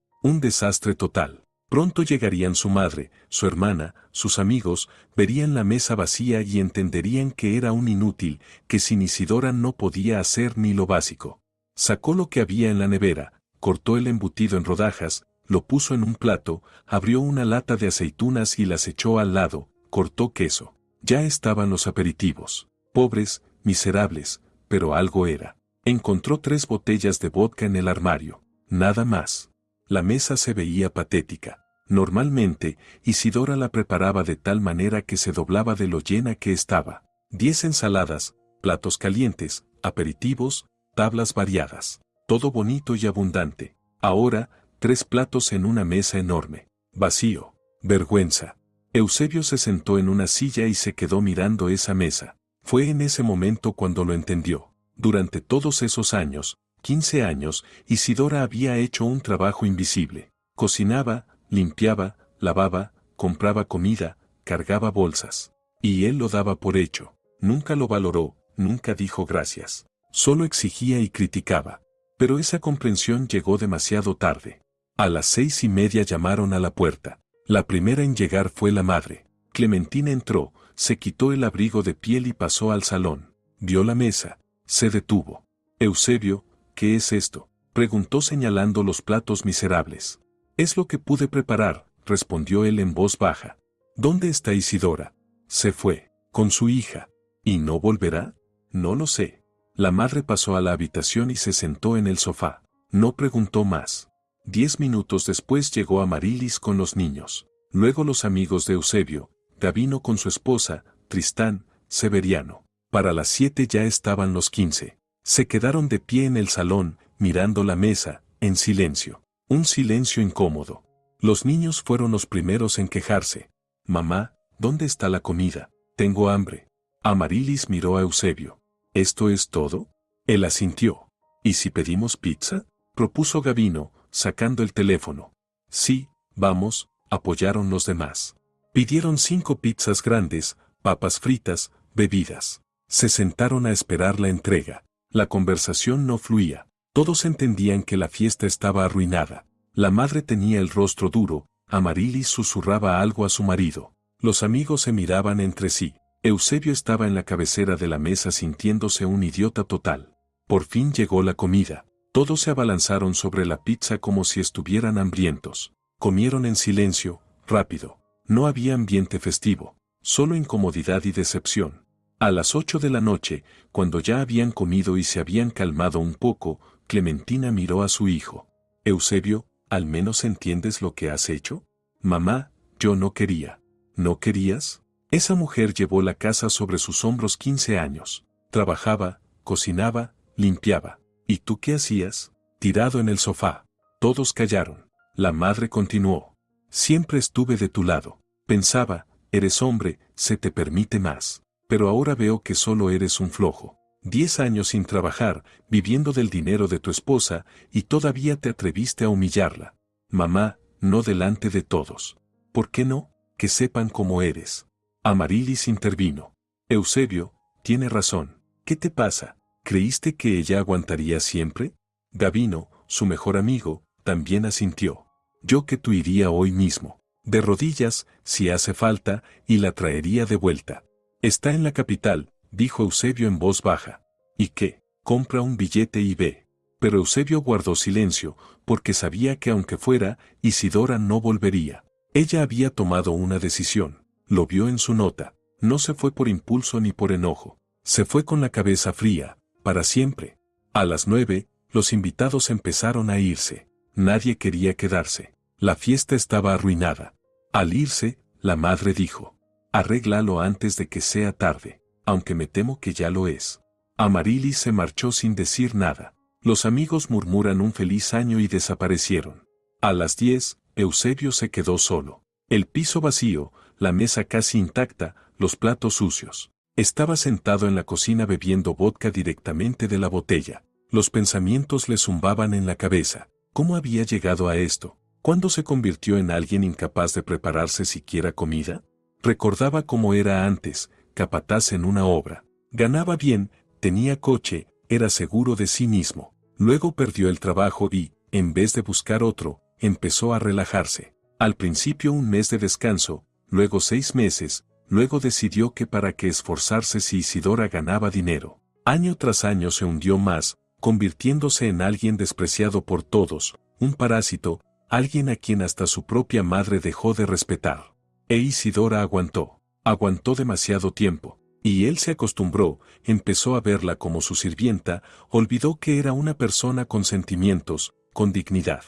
total. Pronto llegarían su madre, su hermana, sus amigos, verían la mesa vacía y entenderían que era un inútil, que sin Isidora no podía hacer ni lo básico. Sacó lo que había en la nevera, cortó el embutido en rodajas, lo puso en un plato, abrió una lata de aceitunas y las echó al lado, cortó queso. Ya estaban los aperitivos. Pobres, miserables, pero algo era. Encontró 3 botellas de vodka en el armario. Nada más. La mesa se veía patética. Normalmente, Isidora la preparaba de tal manera que se doblaba de lo llena que estaba. 10 ensaladas, platos calientes, aperitivos, tablas variadas. Todo bonito y abundante. Ahora, 3 platos en una mesa enorme. Vacío. Vergüenza. Eusebio se sentó en una silla y se quedó mirando esa mesa. Fue en ese momento cuando lo entendió. Durante todos esos años, 15 años, Isidora había hecho un trabajo invisible. Cocinaba, limpiaba, lavaba, compraba comida, cargaba bolsas. Y él lo daba por hecho. Nunca lo valoró, nunca dijo gracias. Solo exigía y criticaba. Pero esa comprensión llegó demasiado tarde. A las 6:30 llamaron a la puerta. La primera en llegar fue la madre. Clementina entró, se quitó el abrigo de piel y pasó al salón. Vio la mesa. Se detuvo. Eusebio, ¿qué es esto?, preguntó señalando los platos miserables. Es lo que pude preparar, respondió él en voz baja. ¿Dónde está Isidora? Se fue, con su hija. ¿Y no volverá? No lo sé. La madre pasó a la habitación y se sentó en el sofá. No preguntó más. 10 minutos después llegó Amarilis con los niños. Luego los amigos de Eusebio, Gabino con su esposa, Tristán, Severiano. Para las 7 ya estaban los 15. Se quedaron de pie en el salón, mirando la mesa, en silencio. Un silencio incómodo. Los niños fueron los primeros en quejarse. Mamá, ¿dónde está la comida? Tengo hambre. Amarilis miró a Eusebio. ¿Esto es todo? Él asintió. ¿Y si pedimos pizza?, propuso Gabino, sacando el teléfono. Sí, vamos, apoyaron los demás. Pidieron 5 pizzas grandes, papas fritas, bebidas. Se sentaron a esperar la entrega. La conversación no fluía. Todos entendían que la fiesta estaba arruinada. La madre tenía el rostro duro, Amarilis susurraba algo a su marido. Los amigos se miraban entre sí. Eusebio estaba en la cabecera de la mesa sintiéndose un idiota total. Por fin llegó la comida. Todos se abalanzaron sobre la pizza como si estuvieran hambrientos. Comieron en silencio, rápido. No había ambiente festivo, solo incomodidad y decepción. A las 8 de la noche, cuando ya habían comido y se habían calmado un poco, Clementina miró a su hijo. Eusebio, ¿al menos entiendes lo que has hecho? Mamá, yo no quería. ¿No querías? Esa mujer llevó la casa sobre sus hombros 15 años. Trabajaba, cocinaba, limpiaba. ¿Y tú qué hacías? Tirado en el sofá. Todos callaron. La madre continuó. Siempre estuve de tu lado. Pensaba, eres hombre, se te permite más. Pero ahora veo que solo eres un flojo. 10 años sin trabajar, viviendo del dinero de tu esposa, y todavía te atreviste a humillarla. Mamá, no delante de todos. ¿Por qué no? Que sepan cómo eres. Amarilis intervino. Eusebio, tiene razón. ¿Qué te pasa? ¿Creíste que ella aguantaría siempre? Gabino, su mejor amigo, también asintió. Yo que tú iría hoy mismo. De rodillas, si hace falta, y la traería de vuelta. Está en la capital, dijo Eusebio en voz baja. ¿Y qué? Compra un billete y ve. Pero Eusebio guardó silencio, porque sabía que aunque fuera, Isidora no volvería. Ella había tomado una decisión. Lo vio en su nota. No se fue por impulso ni por enojo. Se fue con la cabeza fría, para siempre. A las 9, los invitados empezaron a irse. Nadie quería quedarse. La fiesta estaba arruinada. Al irse, la madre dijo: arréglalo antes de que sea tarde, aunque me temo que ya lo es. Amarilis se marchó sin decir nada. Los amigos murmuran un feliz año y desaparecieron. A las 10, Eusebio se quedó solo. El piso vacío, la mesa casi intacta, los platos sucios. Estaba sentado en la cocina bebiendo vodka directamente de la botella. Los pensamientos le zumbaban en la cabeza. ¿Cómo había llegado a esto? ¿Cuándo se convirtió en alguien incapaz de prepararse siquiera comida? Recordaba cómo era antes, capataz en una obra. Ganaba bien, tenía coche, era seguro de sí mismo. Luego perdió el trabajo y, en vez de buscar otro, empezó a relajarse. Al principio un mes de descanso, luego 6 meses, luego decidió que para qué esforzarse si Isidora ganaba dinero. Año tras año se hundió más, convirtiéndose en alguien despreciado por todos, un parásito, alguien a quien hasta su propia madre dejó de respetar. E Isidora aguantó demasiado tiempo, y él se acostumbró, empezó a verla como su sirvienta, olvidó que era una persona con sentimientos, con dignidad.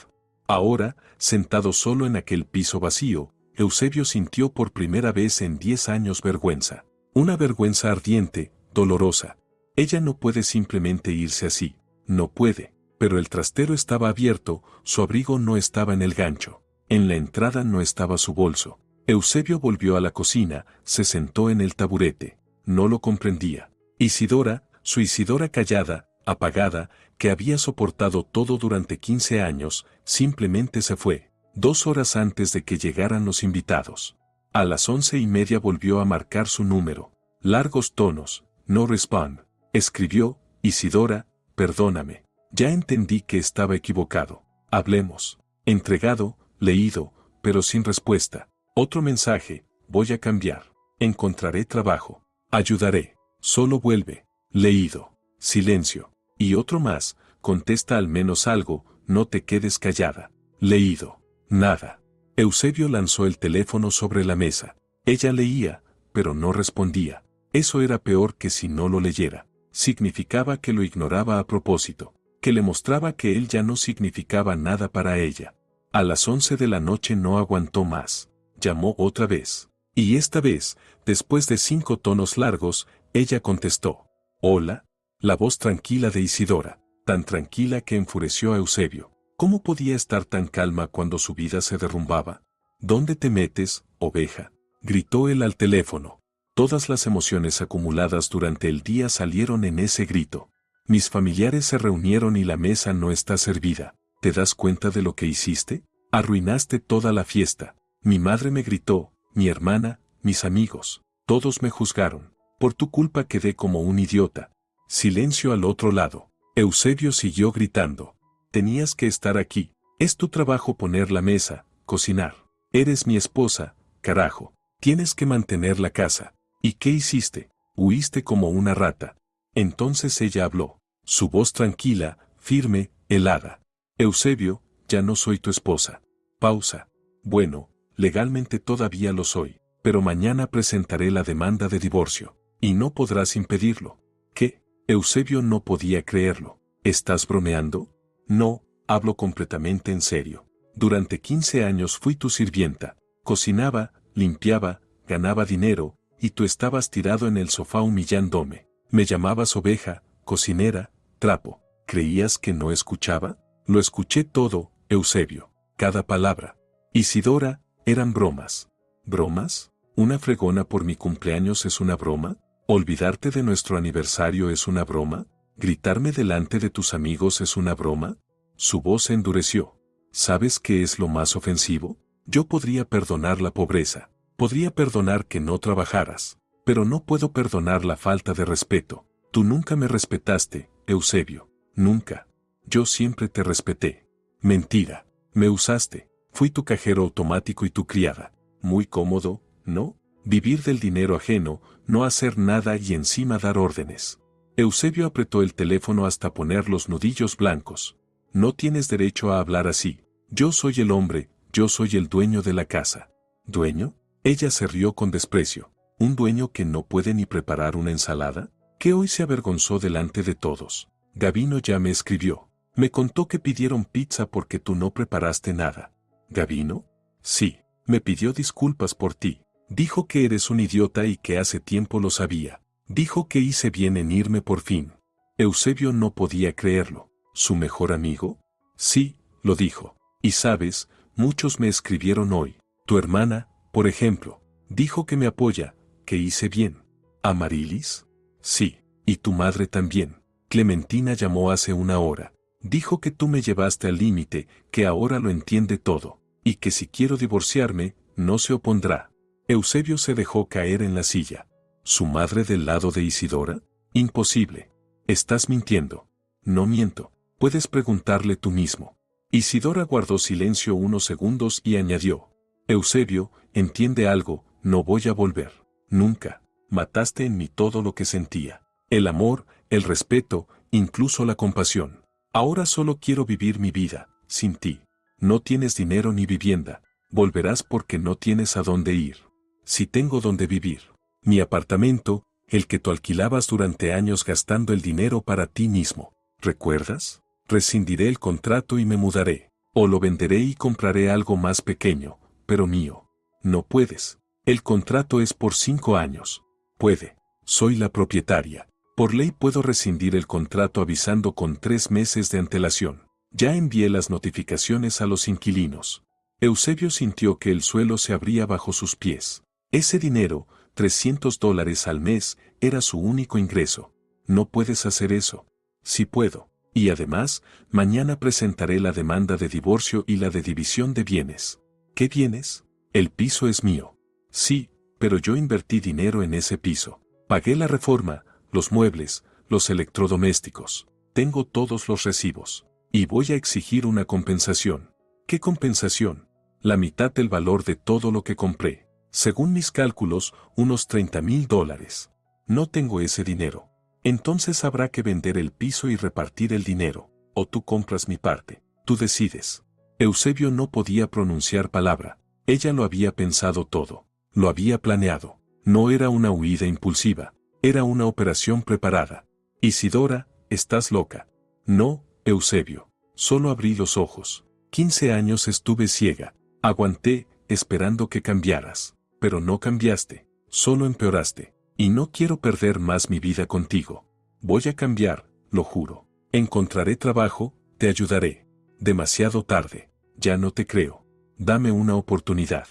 Ahora, sentado solo en aquel piso vacío, Eusebio sintió por primera vez en 10 años vergüenza. Una vergüenza ardiente, dolorosa. Ella no puede simplemente irse así, no puede. Pero el trastero estaba abierto, su abrigo no estaba en el gancho. En la entrada no estaba su bolso. Eusebio volvió a la cocina, se sentó en el taburete. No lo comprendía. Isidora, su Isidora callada, apagada, que había soportado todo durante 15 años, simplemente se fue, 2 horas antes de que llegaran los invitados. A las 11:30 volvió a marcar su número. Largos tonos, no respond. Escribió, Isidora, perdóname. Ya entendí que estaba equivocado. Hablemos. Entregado, leído, pero sin respuesta. Otro mensaje, voy a cambiar. Encontraré trabajo. Ayudaré. Solo vuelve. Leído. Silencio. Y otro más, contesta al menos algo, no te quedes callada. Leído. Nada. Eusebio lanzó el teléfono sobre la mesa. Ella leía, pero no respondía. Eso era peor que si no lo leyera. Significaba que lo ignoraba a propósito, que le mostraba que él ya no significaba nada para ella. A las 11 de la noche no aguantó más. Llamó otra vez. Y esta vez, después de 5 tonos largos, ella contestó. Hola. La voz tranquila de Isidora, tan tranquila que enfureció a Eusebio. ¿Cómo podía estar tan calma cuando su vida se derrumbaba? ¿Dónde te metes, oveja? Gritó él al teléfono. Todas las emociones acumuladas durante el día salieron en ese grito. Mis familiares se reunieron y la mesa no está servida. ¿Te das cuenta de lo que hiciste? Arruinaste toda la fiesta. Mi madre me gritó, mi hermana, mis amigos. Todos me juzgaron. Por tu culpa quedé como un idiota. Silencio al otro lado. Eusebio siguió gritando. Tenías que estar aquí. Es tu trabajo poner la mesa, cocinar. Eres mi esposa, carajo. Tienes que mantener la casa. ¿Y qué hiciste? Huiste como una rata. Entonces ella habló. Su voz tranquila, firme, helada. Eusebio, ya no soy tu esposa. Pausa. Bueno, legalmente todavía lo soy, pero mañana presentaré la demanda de divorcio. Y no podrás impedirlo. ¿Qué? Eusebio no podía creerlo. ¿Estás bromeando? No, hablo completamente en serio. Durante 15 años fui tu sirvienta. Cocinaba, limpiaba, ganaba dinero, y tú estabas tirado en el sofá humillándome. Me llamabas oveja, cocinera, trapo. ¿Creías que no escuchaba? Lo escuché todo, Eusebio. Cada palabra. Isidora, eran bromas. ¿Bromas? ¿Una fregona por mi cumpleaños es una broma? ¿Olvidarte de nuestro aniversario es una broma? ¿Gritarme delante de tus amigos es una broma? Su voz se endureció. ¿Sabes qué es lo más ofensivo? Yo podría perdonar la pobreza. Podría perdonar que no trabajaras, pero no puedo perdonar la falta de respeto. Tú nunca me respetaste, Eusebio. Nunca. Yo siempre te respeté. Mentira. Me usaste. Fui tu cajero automático y tu criada. Muy cómodo, ¿no? Vivir del dinero ajeno, no hacer nada y encima dar órdenes. Eusebio apretó el teléfono hasta poner los nudillos blancos. No tienes derecho a hablar así. Yo soy el hombre, yo soy el dueño de la casa. ¿Dueño? Ella se rió con desprecio. ¿Un dueño que no puede ni preparar una ensalada? Que hoy se avergonzó delante de todos. Gabino ya me escribió. Me contó que pidieron pizza porque tú no preparaste nada. ¿Gabino? Sí, me pidió disculpas por ti. Dijo que eres un idiota y que hace tiempo lo sabía. Dijo que hice bien en irme por fin. Eusebio no podía creerlo. ¿Su mejor amigo? Sí, lo dijo. Y sabes, muchos me escribieron hoy. Tu hermana, por ejemplo, dijo que me apoya, que hice bien. ¿Amarilis? Sí, y tu madre también. Clementina llamó hace una hora. Dijo que tú me llevaste al límite, que ahora lo entiende todo, y que si quiero divorciarme, no se opondrá. Eusebio se dejó caer en la silla. ¿Su madre del lado de Isidora? Imposible. Estás mintiendo. No miento. Puedes preguntarle tú mismo. Isidora guardó silencio unos segundos y añadió. Eusebio, entiende algo, no voy a volver. Nunca. Mataste en mí todo lo que sentía. El amor, el respeto, incluso la compasión. Ahora solo quiero vivir mi vida, sin ti. No tienes dinero ni vivienda. Volverás porque no tienes a dónde ir. Si tengo dónde vivir. Mi apartamento, el que tú alquilabas durante años gastando el dinero para ti mismo. ¿Recuerdas? Rescindiré el contrato y me mudaré. O lo venderé y compraré algo más pequeño, pero mío. No puedes. El contrato es por 5 años. Puede. Soy la propietaria. Por ley puedo rescindir el contrato avisando con 3 meses de antelación. Ya envié las notificaciones a los inquilinos. Eusebio sintió que el suelo se abría bajo sus pies. Ese dinero, $300 al mes, era su único ingreso. No puedes hacer eso. Sí puedo. Y además, mañana presentaré la demanda de divorcio y la de división de bienes. ¿Qué bienes? El piso es mío. Sí, pero yo invertí dinero en ese piso. Pagué la reforma, los muebles, los electrodomésticos. Tengo todos los recibos. Y voy a exigir una compensación. ¿Qué compensación? La mitad del valor de todo lo que compré. Según mis cálculos, unos $30,000. No tengo ese dinero. Entonces habrá que vender el piso y repartir el dinero. O tú compras mi parte. Tú decides. Eusebio no podía pronunciar palabra. Ella lo había pensado todo. Lo había planeado. No era una huida impulsiva. Era una operación preparada. Isidora, estás loca. No, Eusebio. Solo abrí los ojos. 15 años estuve ciega. Aguanté, esperando que cambiaras. Pero no cambiaste. Solo empeoraste. Y no quiero perder más mi vida contigo. Voy a cambiar, lo juro. Encontraré trabajo, te ayudaré. Demasiado tarde. Ya no te creo. Dame una oportunidad.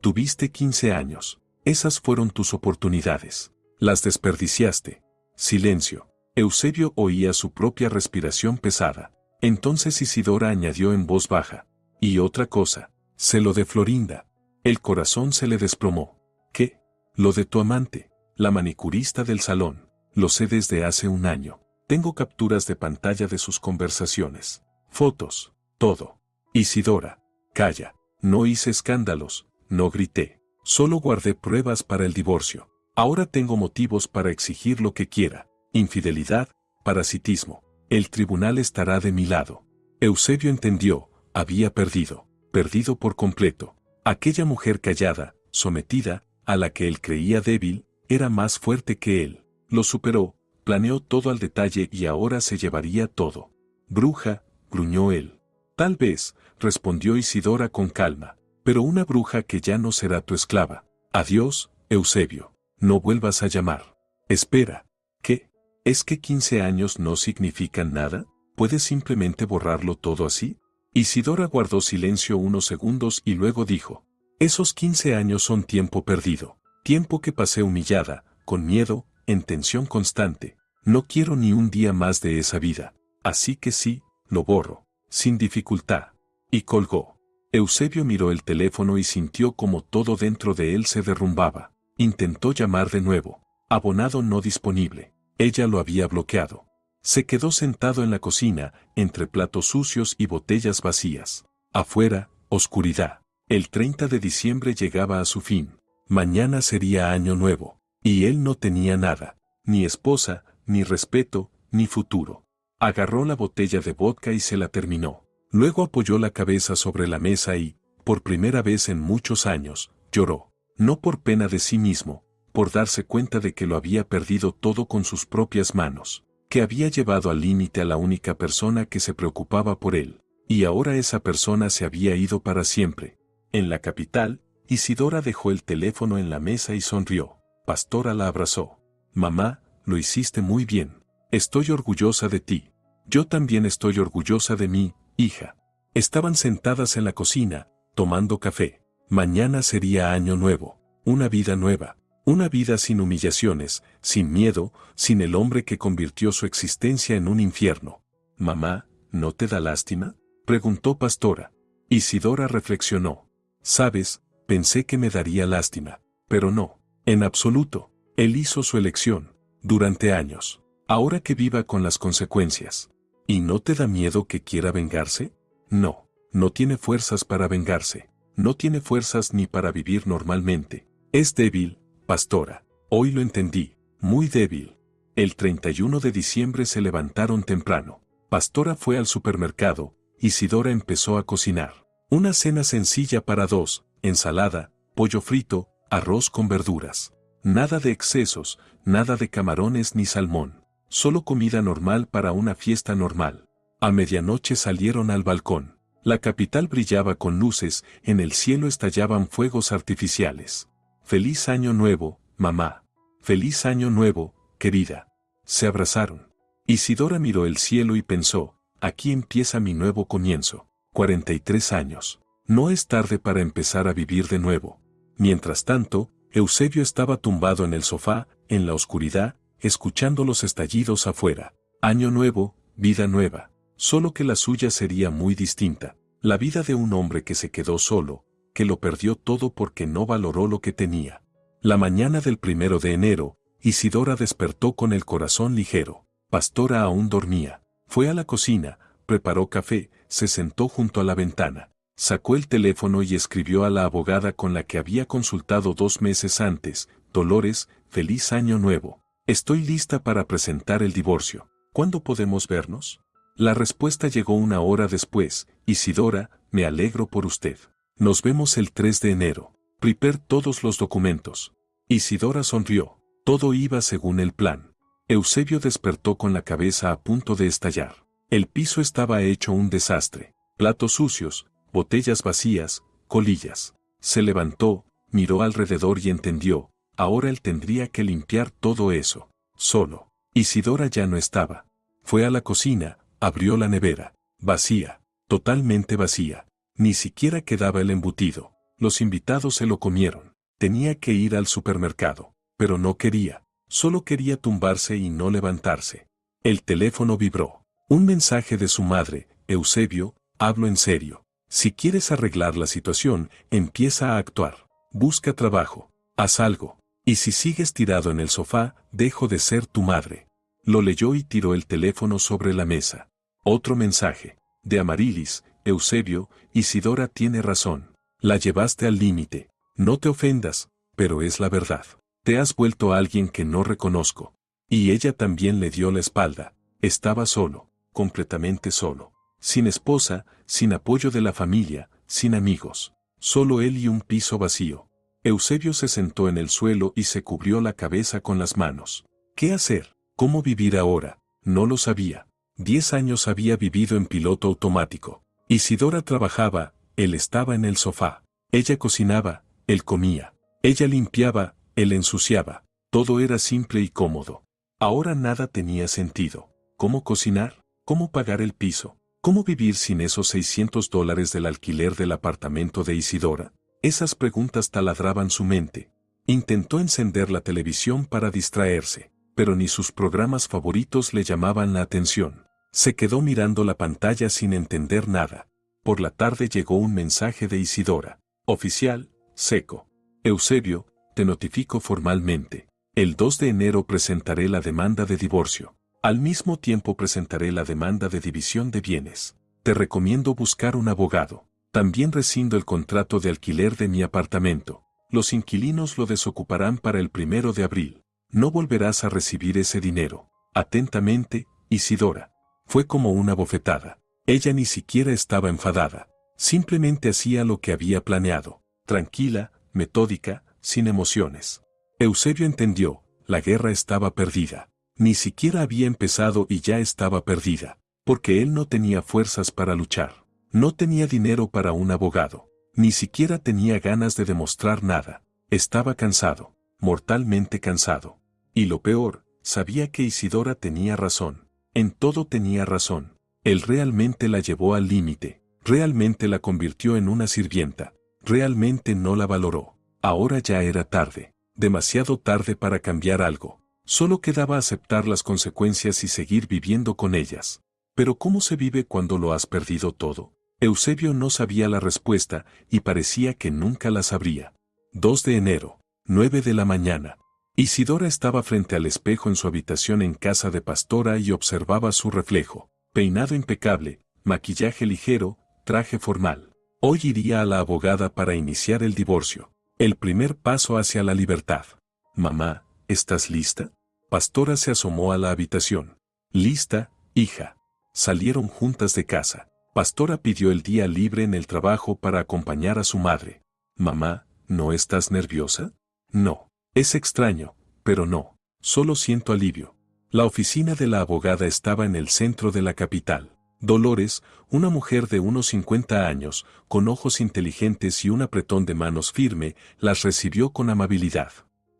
Tuviste 15 años. Esas fueron tus oportunidades. Las desperdiciaste. Silencio. Eusebio oía su propia respiración pesada. Entonces Isidora añadió en voz baja. Y otra cosa. Sé lo de Florinda. El corazón se le desplomó. ¿Qué? Lo de tu amante. La manicurista del salón. Lo sé desde hace un año. Tengo capturas de pantalla de sus conversaciones. Fotos. Todo. Isidora. Calla. No hice escándalos. No grité. Solo guardé pruebas para el divorcio. Ahora tengo motivos para exigir lo que quiera. Infidelidad, parasitismo. El tribunal estará de mi lado. Eusebio entendió. Había perdido. Perdido por completo. Aquella mujer callada, sometida, a la que él creía débil, era más fuerte que él. Lo superó, planeó todo al detalle y ahora se llevaría todo. Bruja, gruñó él. Tal vez, respondió Isidora con calma, pero una bruja que ya no será tu esclava. Adiós, Eusebio. No vuelvas a llamar. Espera. ¿Qué? ¿Es que 15 años no significan nada? ¿Puedes simplemente borrarlo todo así? Isidora guardó silencio unos segundos y luego dijo. Esos 15 años son tiempo perdido. Tiempo que pasé humillada, con miedo, en tensión constante. No quiero ni un día más de esa vida. Así que sí, lo borro. Sin dificultad. Y colgó. Eusebio miró el teléfono y sintió como todo dentro de él se derrumbaba. Intentó llamar de nuevo. Abonado no disponible. Ella lo había bloqueado. Se quedó sentado en la cocina, entre platos sucios y botellas vacías. Afuera, oscuridad. El 30 de diciembre llegaba a su fin. Mañana sería año nuevo. Y él no tenía nada. Ni esposa, ni respeto, ni futuro. Agarró la botella de vodka y se la terminó. Luego apoyó la cabeza sobre la mesa y, por primera vez en muchos años, lloró. No por pena de sí mismo, por darse cuenta de que lo había perdido todo con sus propias manos, que había llevado al límite a la única persona que se preocupaba por él, y ahora esa persona se había ido para siempre. En la capital, Isidora dejó el teléfono en la mesa y sonrió. Pastora la abrazó. Mamá, lo hiciste muy bien. Estoy orgullosa de ti. Yo también estoy orgullosa de mí, hija. Estaban sentadas en la cocina, tomando café. Mañana sería año nuevo, una vida nueva, una vida sin humillaciones, sin miedo, sin el hombre que convirtió su existencia en un infierno. Mamá, ¿no te da lástima?, preguntó Pastora. Isidora reflexionó. Sabes, pensé que me daría lástima, pero no, en absoluto. Él hizo su elección, durante años. Ahora que viva con las consecuencias. ¿Y no te da miedo que quiera vengarse? No, no tiene fuerzas para vengarse. No tiene fuerzas ni para vivir normalmente. Es débil, pastora. Hoy lo entendí. Muy débil. El 31 de diciembre se levantaron temprano. Pastora fue al supermercado, Isidora empezó a cocinar. Una cena sencilla para dos, ensalada, pollo frito, arroz con verduras. Nada de excesos, nada de camarones ni salmón. Solo comida normal para una fiesta normal. A medianoche salieron al balcón. La capital brillaba con luces, en el cielo estallaban fuegos artificiales. Feliz año nuevo, mamá. Feliz año nuevo, querida. Se abrazaron. Isidora miró el cielo y pensó, aquí empieza mi nuevo comienzo. 43 años. No es tarde para empezar a vivir de nuevo. Mientras tanto, Eusebio estaba tumbado en el sofá, en la oscuridad, escuchando los estallidos afuera. Año nuevo, vida nueva. Solo que la suya sería muy distinta. La vida de un hombre que se quedó solo, que lo perdió todo porque no valoró lo que tenía. La mañana del 1 de enero, Isidora despertó con el corazón ligero. Pastora aún dormía. Fue a la cocina, preparó café, se sentó junto a la ventana. Sacó el teléfono y escribió a la abogada con la que había consultado 2 meses antes. Dolores, feliz año nuevo. Estoy lista para presentar el divorcio. ¿Cuándo podemos vernos? La respuesta llegó 1 hora después. Isidora, me alegro por usted. Nos vemos el 3 de enero. Prepare todos los documentos. Isidora sonrió. Todo iba según el plan. Eusebio despertó con la cabeza a punto de estallar. El piso estaba hecho un desastre. Platos sucios, botellas vacías, colillas. Se levantó, miró alrededor y entendió. Ahora él tendría que limpiar todo eso. Solo. Isidora ya no estaba. Fue a la cocina, abrió la nevera. Vacía. Totalmente vacía. Ni siquiera quedaba el embutido. Los invitados se lo comieron. Tenía que ir al supermercado. Pero no quería. Solo quería tumbarse y no levantarse. El teléfono vibró. Un mensaje de su madre. Eusebio, hablo en serio. Si quieres arreglar la situación, empieza a actuar. Busca trabajo. Haz algo. Y si sigues tirado en el sofá, dejo de ser tu madre. Lo leyó y tiró el teléfono sobre la mesa. Otro mensaje. De Amarilis. Eusebio, Isidora tiene razón. La llevaste al límite. No te ofendas, pero es la verdad. Te has vuelto alguien que no reconozco. Y ella también le dio la espalda. Estaba solo, completamente solo. Sin esposa, sin apoyo de la familia, sin amigos. Solo él y un piso vacío. Eusebio se sentó en el suelo y se cubrió la cabeza con las manos. ¿Qué hacer? ¿Cómo vivir ahora? No lo sabía. 10 años había vivido en piloto automático. Isidora trabajaba, él estaba en el sofá. Ella cocinaba, él comía. Ella limpiaba, él ensuciaba. Todo era simple y cómodo. Ahora nada tenía sentido. ¿Cómo cocinar? ¿Cómo pagar el piso? ¿Cómo vivir sin esos $600 del alquiler del apartamento de Isidora? Esas preguntas taladraban su mente. Intentó encender la televisión para distraerse, pero ni sus programas favoritos le llamaban la atención. Se quedó mirando la pantalla sin entender nada. Por la tarde llegó un mensaje de Isidora. Oficial, seco. Eusebio, te notifico formalmente. El 2 de enero presentaré la demanda de divorcio. Al mismo tiempo presentaré la demanda de división de bienes. Te recomiendo buscar un abogado. También rescindo el contrato de alquiler de mi apartamento. Los inquilinos lo desocuparán para el 1 de abril. No volverás a recibir ese dinero. Atentamente, Isidora. Fue como una bofetada. Ella ni siquiera estaba enfadada. Simplemente hacía lo que había planeado. Tranquila, metódica, sin emociones. Eusebio entendió, la guerra estaba perdida. Ni siquiera había empezado y ya estaba perdida. Porque él no tenía fuerzas para luchar. No tenía dinero para un abogado. Ni siquiera tenía ganas de demostrar nada. Estaba cansado, mortalmente cansado. Y lo peor, sabía que Isidora tenía razón. En todo tenía razón. Él realmente la llevó al límite. Realmente la convirtió en una sirvienta. Realmente no la valoró. Ahora ya era tarde. Demasiado tarde para cambiar algo. Solo quedaba aceptar las consecuencias y seguir viviendo con ellas. Pero ¿cómo se vive cuando lo has perdido todo? Eusebio no sabía la respuesta y parecía que nunca la sabría. 2 de enero, 9 de la mañana. Isidora estaba frente al espejo en su habitación en casa de Pastora y observaba su reflejo. Peinado impecable, maquillaje ligero, traje formal. Hoy iría a la abogada para iniciar el divorcio. El primer paso hacia la libertad. Mamá, ¿estás lista? Pastora se asomó a la habitación. Lista, hija. Salieron juntas de casa. Pastora pidió el día libre en el trabajo para acompañar a su madre. Mamá, ¿no estás nerviosa? No. Es extraño, pero no. Solo siento alivio. La oficina de la abogada estaba en el centro de la capital. Dolores, una mujer de unos 50 años, con ojos inteligentes y un apretón de manos firme, las recibió con amabilidad.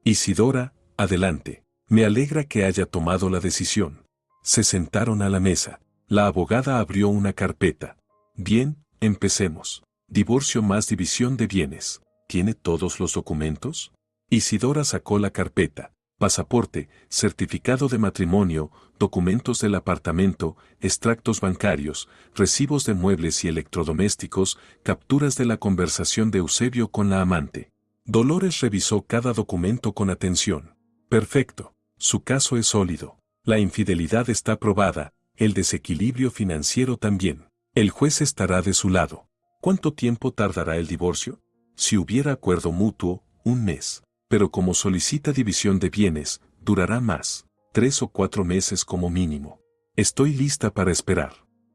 Isidora, adelante. Me alegra que haya tomado la decisión. Se sentaron a la mesa. La abogada abrió una carpeta. Bien, empecemos. Divorcio más división de bienes. ¿Tiene todos los documentos? Isidora sacó la carpeta. Pasaporte, certificado de matrimonio, documentos del apartamento, extractos bancarios, recibos de muebles y electrodomésticos, capturas de la conversación de Eusebio con la amante. Dolores revisó cada documento con atención. Perfecto. Su caso es sólido. La infidelidad está probada, el desequilibrio financiero también. El juez estará de su lado. ¿Cuánto tiempo tardará el divorcio? Si hubiera acuerdo mutuo, 1 mes. Pero como solicita división de bienes, durará más, 3 o 4 meses como mínimo. Estoy lista para esperar.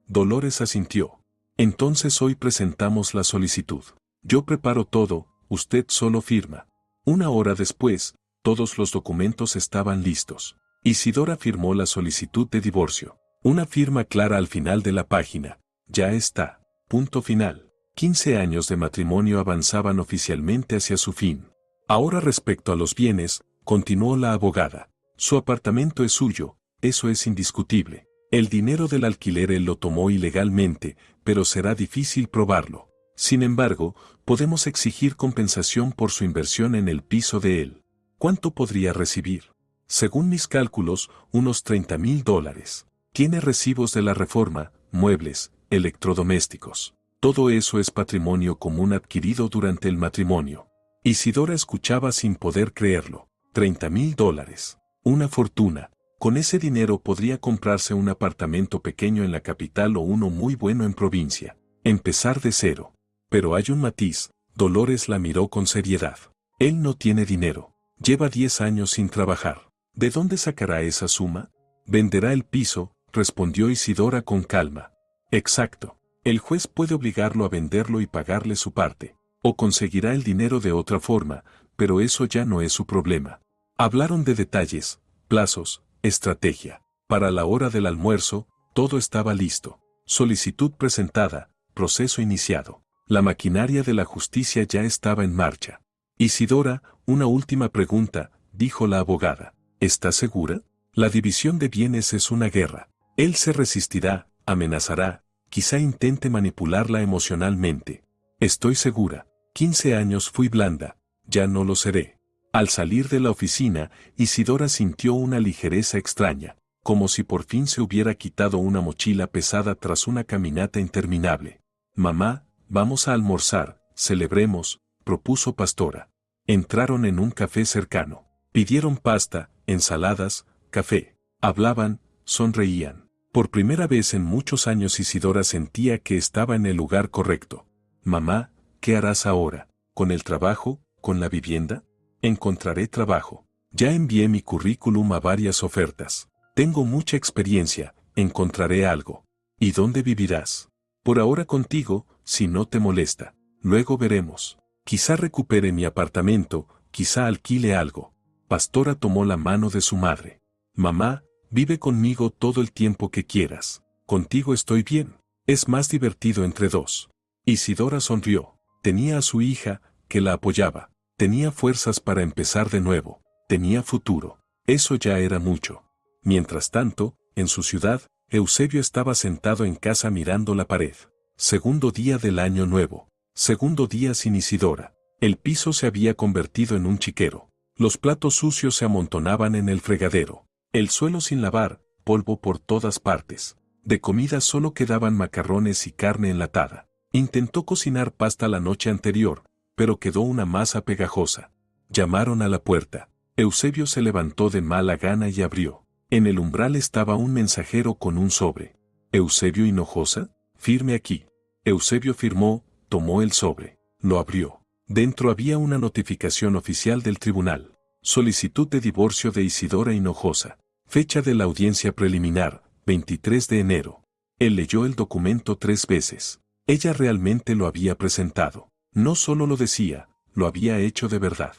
Dolores asintió. Entonces hoy presentamos la solicitud. Yo preparo todo, usted solo firma. 1 hora después, todos los documentos estaban listos. Isidora firmó la solicitud de divorcio. Una firma clara al final de la página. Ya está. Punto final. 15 años de matrimonio avanzaban oficialmente hacia su fin. Ahora respecto a los bienes, continuó la abogada. Su apartamento es suyo, eso es indiscutible. El dinero del alquiler él lo tomó ilegalmente, pero será difícil probarlo. Sin embargo, podemos exigir compensación por su inversión en el piso de él. ¿Cuánto podría recibir? Según mis cálculos, unos $30,000. Tiene recibos de la reforma, muebles, electrodomésticos. Todo eso es patrimonio común adquirido durante el matrimonio. Isidora escuchaba sin poder creerlo. $30,000. Una fortuna. Con ese dinero podría comprarse un apartamento pequeño en la capital o uno muy bueno en provincia. Empezar de cero. Pero hay un matiz. Dolores la miró con seriedad. Él no tiene dinero. Lleva 10 años sin trabajar. ¿De dónde sacará esa suma? Venderá el piso, respondió Isidora con calma. Exacto. El juez puede obligarlo a venderlo y pagarle su parte. O conseguirá el dinero de otra forma, pero eso ya no es su problema. Hablaron de detalles, plazos, estrategia. Para la hora del almuerzo, todo estaba listo. Solicitud presentada, proceso iniciado. La maquinaria de la justicia ya estaba en marcha. Isidora, una última pregunta, dijo la abogada. ¿Está segura? La división de bienes es una guerra. Él se resistirá, amenazará, quizá intente manipularla emocionalmente. Estoy segura. 15 años fui blanda, ya no lo seré. Al salir de la oficina, Isidora sintió una ligereza extraña, como si por fin se hubiera quitado una mochila pesada tras una caminata interminable. Mamá, vamos a almorzar, celebremos, propuso Pastora. Entraron en un café cercano. Pidieron pasta, ensaladas, café. Hablaban, sonreían. Por primera vez en muchos años Isidora sentía que estaba en el lugar correcto. Mamá, ¿qué harás ahora? ¿Con el trabajo? ¿Con la vivienda? Encontraré trabajo. Ya envié mi currículum a varias ofertas. Tengo mucha experiencia, encontraré algo. ¿Y dónde vivirás? Por ahora contigo, si no te molesta. Luego veremos. Quizá recupere mi apartamento, quizá alquile algo. Pastora tomó la mano de su madre. Mamá, vive conmigo todo el tiempo que quieras. Contigo estoy bien. Es más divertido entre dos. Isidora sonrió. Tenía a su hija, que la apoyaba. Tenía fuerzas para empezar de nuevo. Tenía futuro. Eso ya era mucho. Mientras tanto, en su ciudad, Eusebio estaba sentado en casa mirando la pared. Segundo día del año nuevo. Segundo día sin Isidora. El piso se había convertido en un chiquero. Los platos sucios se amontonaban en el fregadero. El suelo sin lavar, polvo por todas partes. De comida solo quedaban macarrones y carne enlatada. Intentó cocinar pasta la noche anterior, pero quedó una masa pegajosa. Llamaron a la puerta. Eusebio se levantó de mala gana y abrió. En el umbral estaba un mensajero con un sobre. ¿Eusebio Hinojosa? Firme aquí. Eusebio firmó, Tomó el sobre, lo abrió. Dentro había una notificación oficial del tribunal. Solicitud de divorcio de Isidora Hinojosa. Fecha de la audiencia preliminar, 23 de enero. Él leyó el documento 3 veces. Ella realmente lo había presentado. No solo lo decía, lo había hecho de verdad.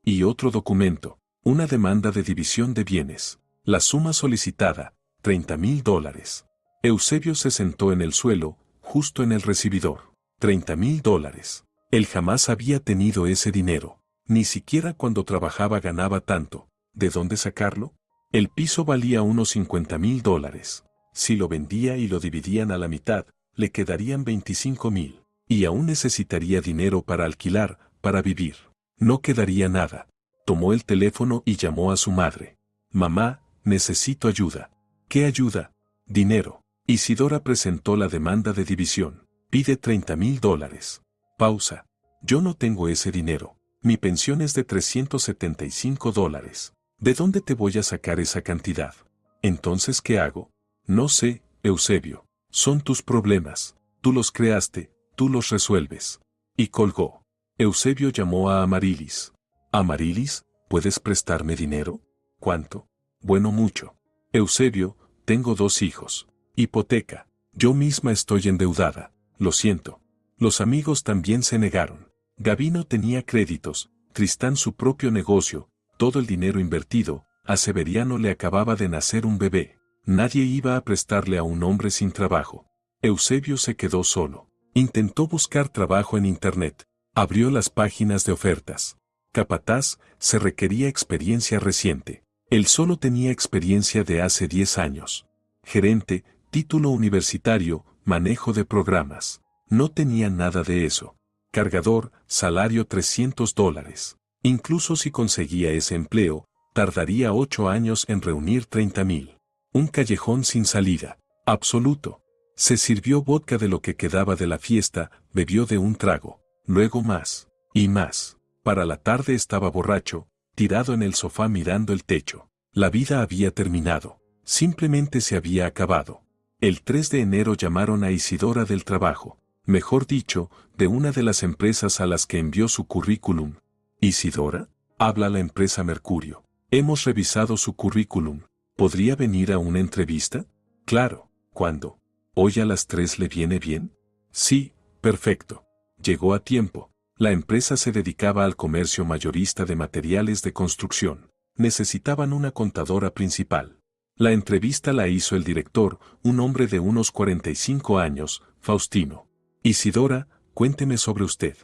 Y otro documento, una demanda de división de bienes. La suma solicitada, $30,000. Eusebio se sentó en el suelo, justo en el recibidor. $30,000. Él jamás había tenido ese dinero. Ni siquiera cuando trabajaba ganaba tanto. ¿De dónde sacarlo? El piso valía unos $50,000. Si lo vendía y lo dividían a la mitad, le quedarían $25,000. Y aún necesitaría dinero para alquilar, para vivir. No quedaría nada. Tomó el teléfono y llamó a su madre. Mamá, necesito ayuda. ¿Qué ayuda? Dinero. Isidora presentó la demanda de división. Pide $30,000. Pausa. Yo no tengo ese dinero. Mi pensión es de $375. ¿De dónde te voy a sacar esa cantidad? Entonces, ¿qué hago? No sé, Eusebio. Son tus problemas. Tú los creaste, tú los resuelves. Y colgó. Eusebio llamó a Amarilis. Amarilis, ¿puedes prestarme dinero? ¿Cuánto? Bueno, mucho. Eusebio, tengo 2 hijos. Hipoteca. Yo misma estoy endeudada. Lo siento. Los amigos también se negaron. Gabino tenía créditos, Tristán su propio negocio, todo el dinero invertido, a Severiano le acababa de nacer un bebé. Nadie iba a prestarle a un hombre sin trabajo. Eusebio se quedó solo. Intentó buscar trabajo en Internet. Abrió las páginas de ofertas. Capataz, se requería experiencia reciente. Él solo tenía experiencia de hace 10 años. Gerente, título universitario, manejo de programas. No tenía nada de eso. Cargador, salario $300. Incluso si conseguía ese empleo, tardaría 8 años en reunir 30,000. Un callejón sin salida. Absoluto. Se sirvió vodka de lo que quedaba de la fiesta, bebió de un trago, luego más, y más. Para la tarde estaba borracho, tirado en el sofá mirando el techo. La vida había terminado. Simplemente se había acabado. El 3 de enero llamaron a Isidora del trabajo. Mejor dicho, de una de las empresas a las que envió su currículum. ¿Isidora? Habla la empresa Mercurio. Hemos revisado su currículum. ¿Podría venir a una entrevista? Claro. ¿Cuándo? ¿Hoy a las 3 le viene bien? Sí, perfecto. Llegó a tiempo. La empresa se dedicaba al comercio mayorista de materiales de construcción. Necesitaban una contadora principal. La entrevista la hizo el director, un hombre de unos 45 años, Faustino. Isidora, cuénteme sobre usted.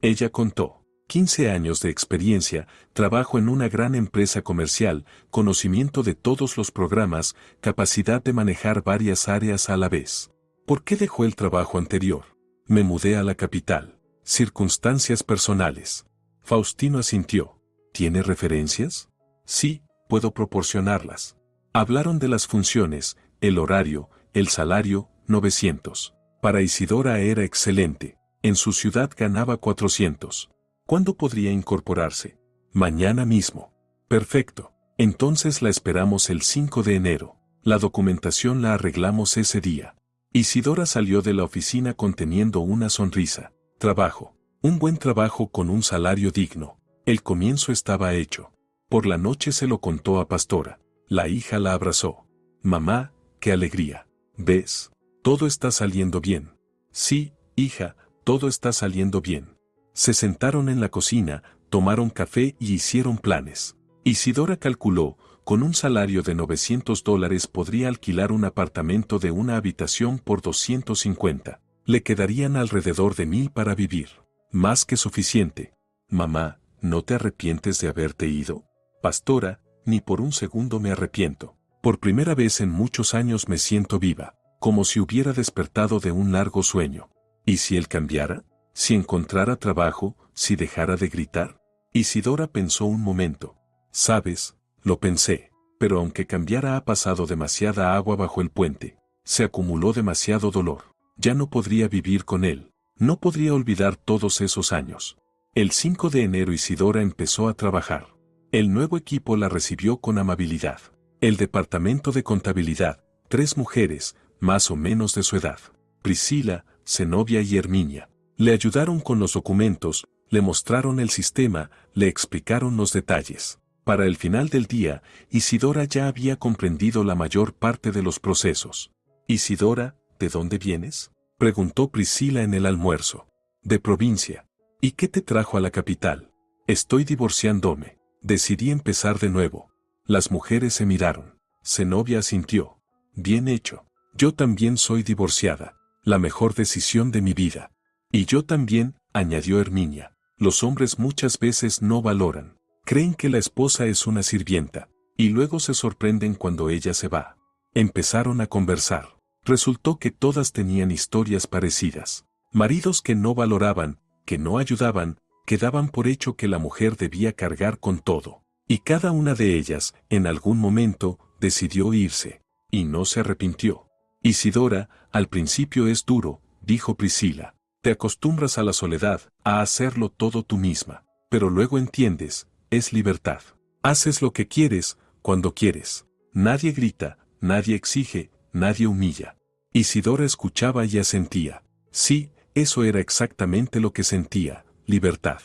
Ella contó. 15 años de experiencia, trabajo en una gran empresa comercial, conocimiento de todos los programas, capacidad de manejar varias áreas a la vez. ¿Por qué dejó el trabajo anterior? Me mudé a la capital. Circunstancias personales. Faustino asintió. ¿Tiene referencias? Sí, puedo proporcionarlas. Hablaron de las funciones, el horario, el salario, 900. Para Isidora era excelente. En su ciudad ganaba 400. ¿Cuándo podría incorporarse? Mañana mismo. Perfecto. Entonces la esperamos el 5 de enero. La documentación la arreglamos ese día. Isidora salió de la oficina conteniendo una sonrisa. Trabajo. Un buen trabajo con un salario digno. El comienzo estaba hecho. Por la noche se lo contó a Pastora. La hija la abrazó. Mamá, qué alegría. ¿Ves? Todo está saliendo bien. Sí, hija, todo está saliendo bien. Se sentaron en la cocina, tomaron café y hicieron planes. Isidora calculó, con un salario de $900 podría alquilar un apartamento de una habitación por 250. Le quedarían alrededor de 1,000 para vivir. Más que suficiente. Mamá, ¿no te arrepientes de haberte ido? Pastora, ni por un segundo me arrepiento. Por primera vez en muchos años me siento viva, como si hubiera despertado de un largo sueño. ¿Y si él cambiara? ¿Si encontrara trabajo? ¿Si dejara de gritar? Isidora pensó un momento. Sabes, lo pensé, pero aunque cambiara ha pasado demasiada agua bajo el puente. Se acumuló demasiado dolor. Ya no podría vivir con él. No podría olvidar todos esos años. El 5 de enero Isidora empezó a trabajar. El nuevo equipo la recibió con amabilidad. El departamento de contabilidad, 3 mujeres, más o menos de su edad. Priscila, Zenobia y Herminia. Le ayudaron con los documentos, le mostraron el sistema, le explicaron los detalles. Para el final del día, Isidora ya había comprendido la mayor parte de los procesos. «Isidora, ¿de dónde vienes?», preguntó Priscila en el almuerzo. «De provincia». «¿Y qué te trajo a la capital?». «Estoy divorciándome. Decidí empezar de nuevo». Las mujeres se miraron. Zenobia asintió. «Bien hecho. Yo también soy divorciada. La mejor decisión de mi vida». «Y yo también», añadió Herminia. «Los hombres muchas veces no valoran. Creen que la esposa es una sirvienta, y luego se sorprenden cuando ella se va». Empezaron a conversar. Resultó que todas tenían historias parecidas. Maridos que no valoraban, que no ayudaban, que daban por hecho que la mujer debía cargar con todo. Y cada una de ellas, en algún momento, decidió irse. Y no se arrepintió. «Isidora, al principio es duro», dijo Priscila. «Te acostumbras a la soledad, a hacerlo todo tú misma. Pero luego entiendes, es libertad. Haces lo que quieres, cuando quieres. Nadie grita, nadie exige, nadie humilla». Isidora escuchaba y asentía. Sí, eso era exactamente lo que sentía, libertad.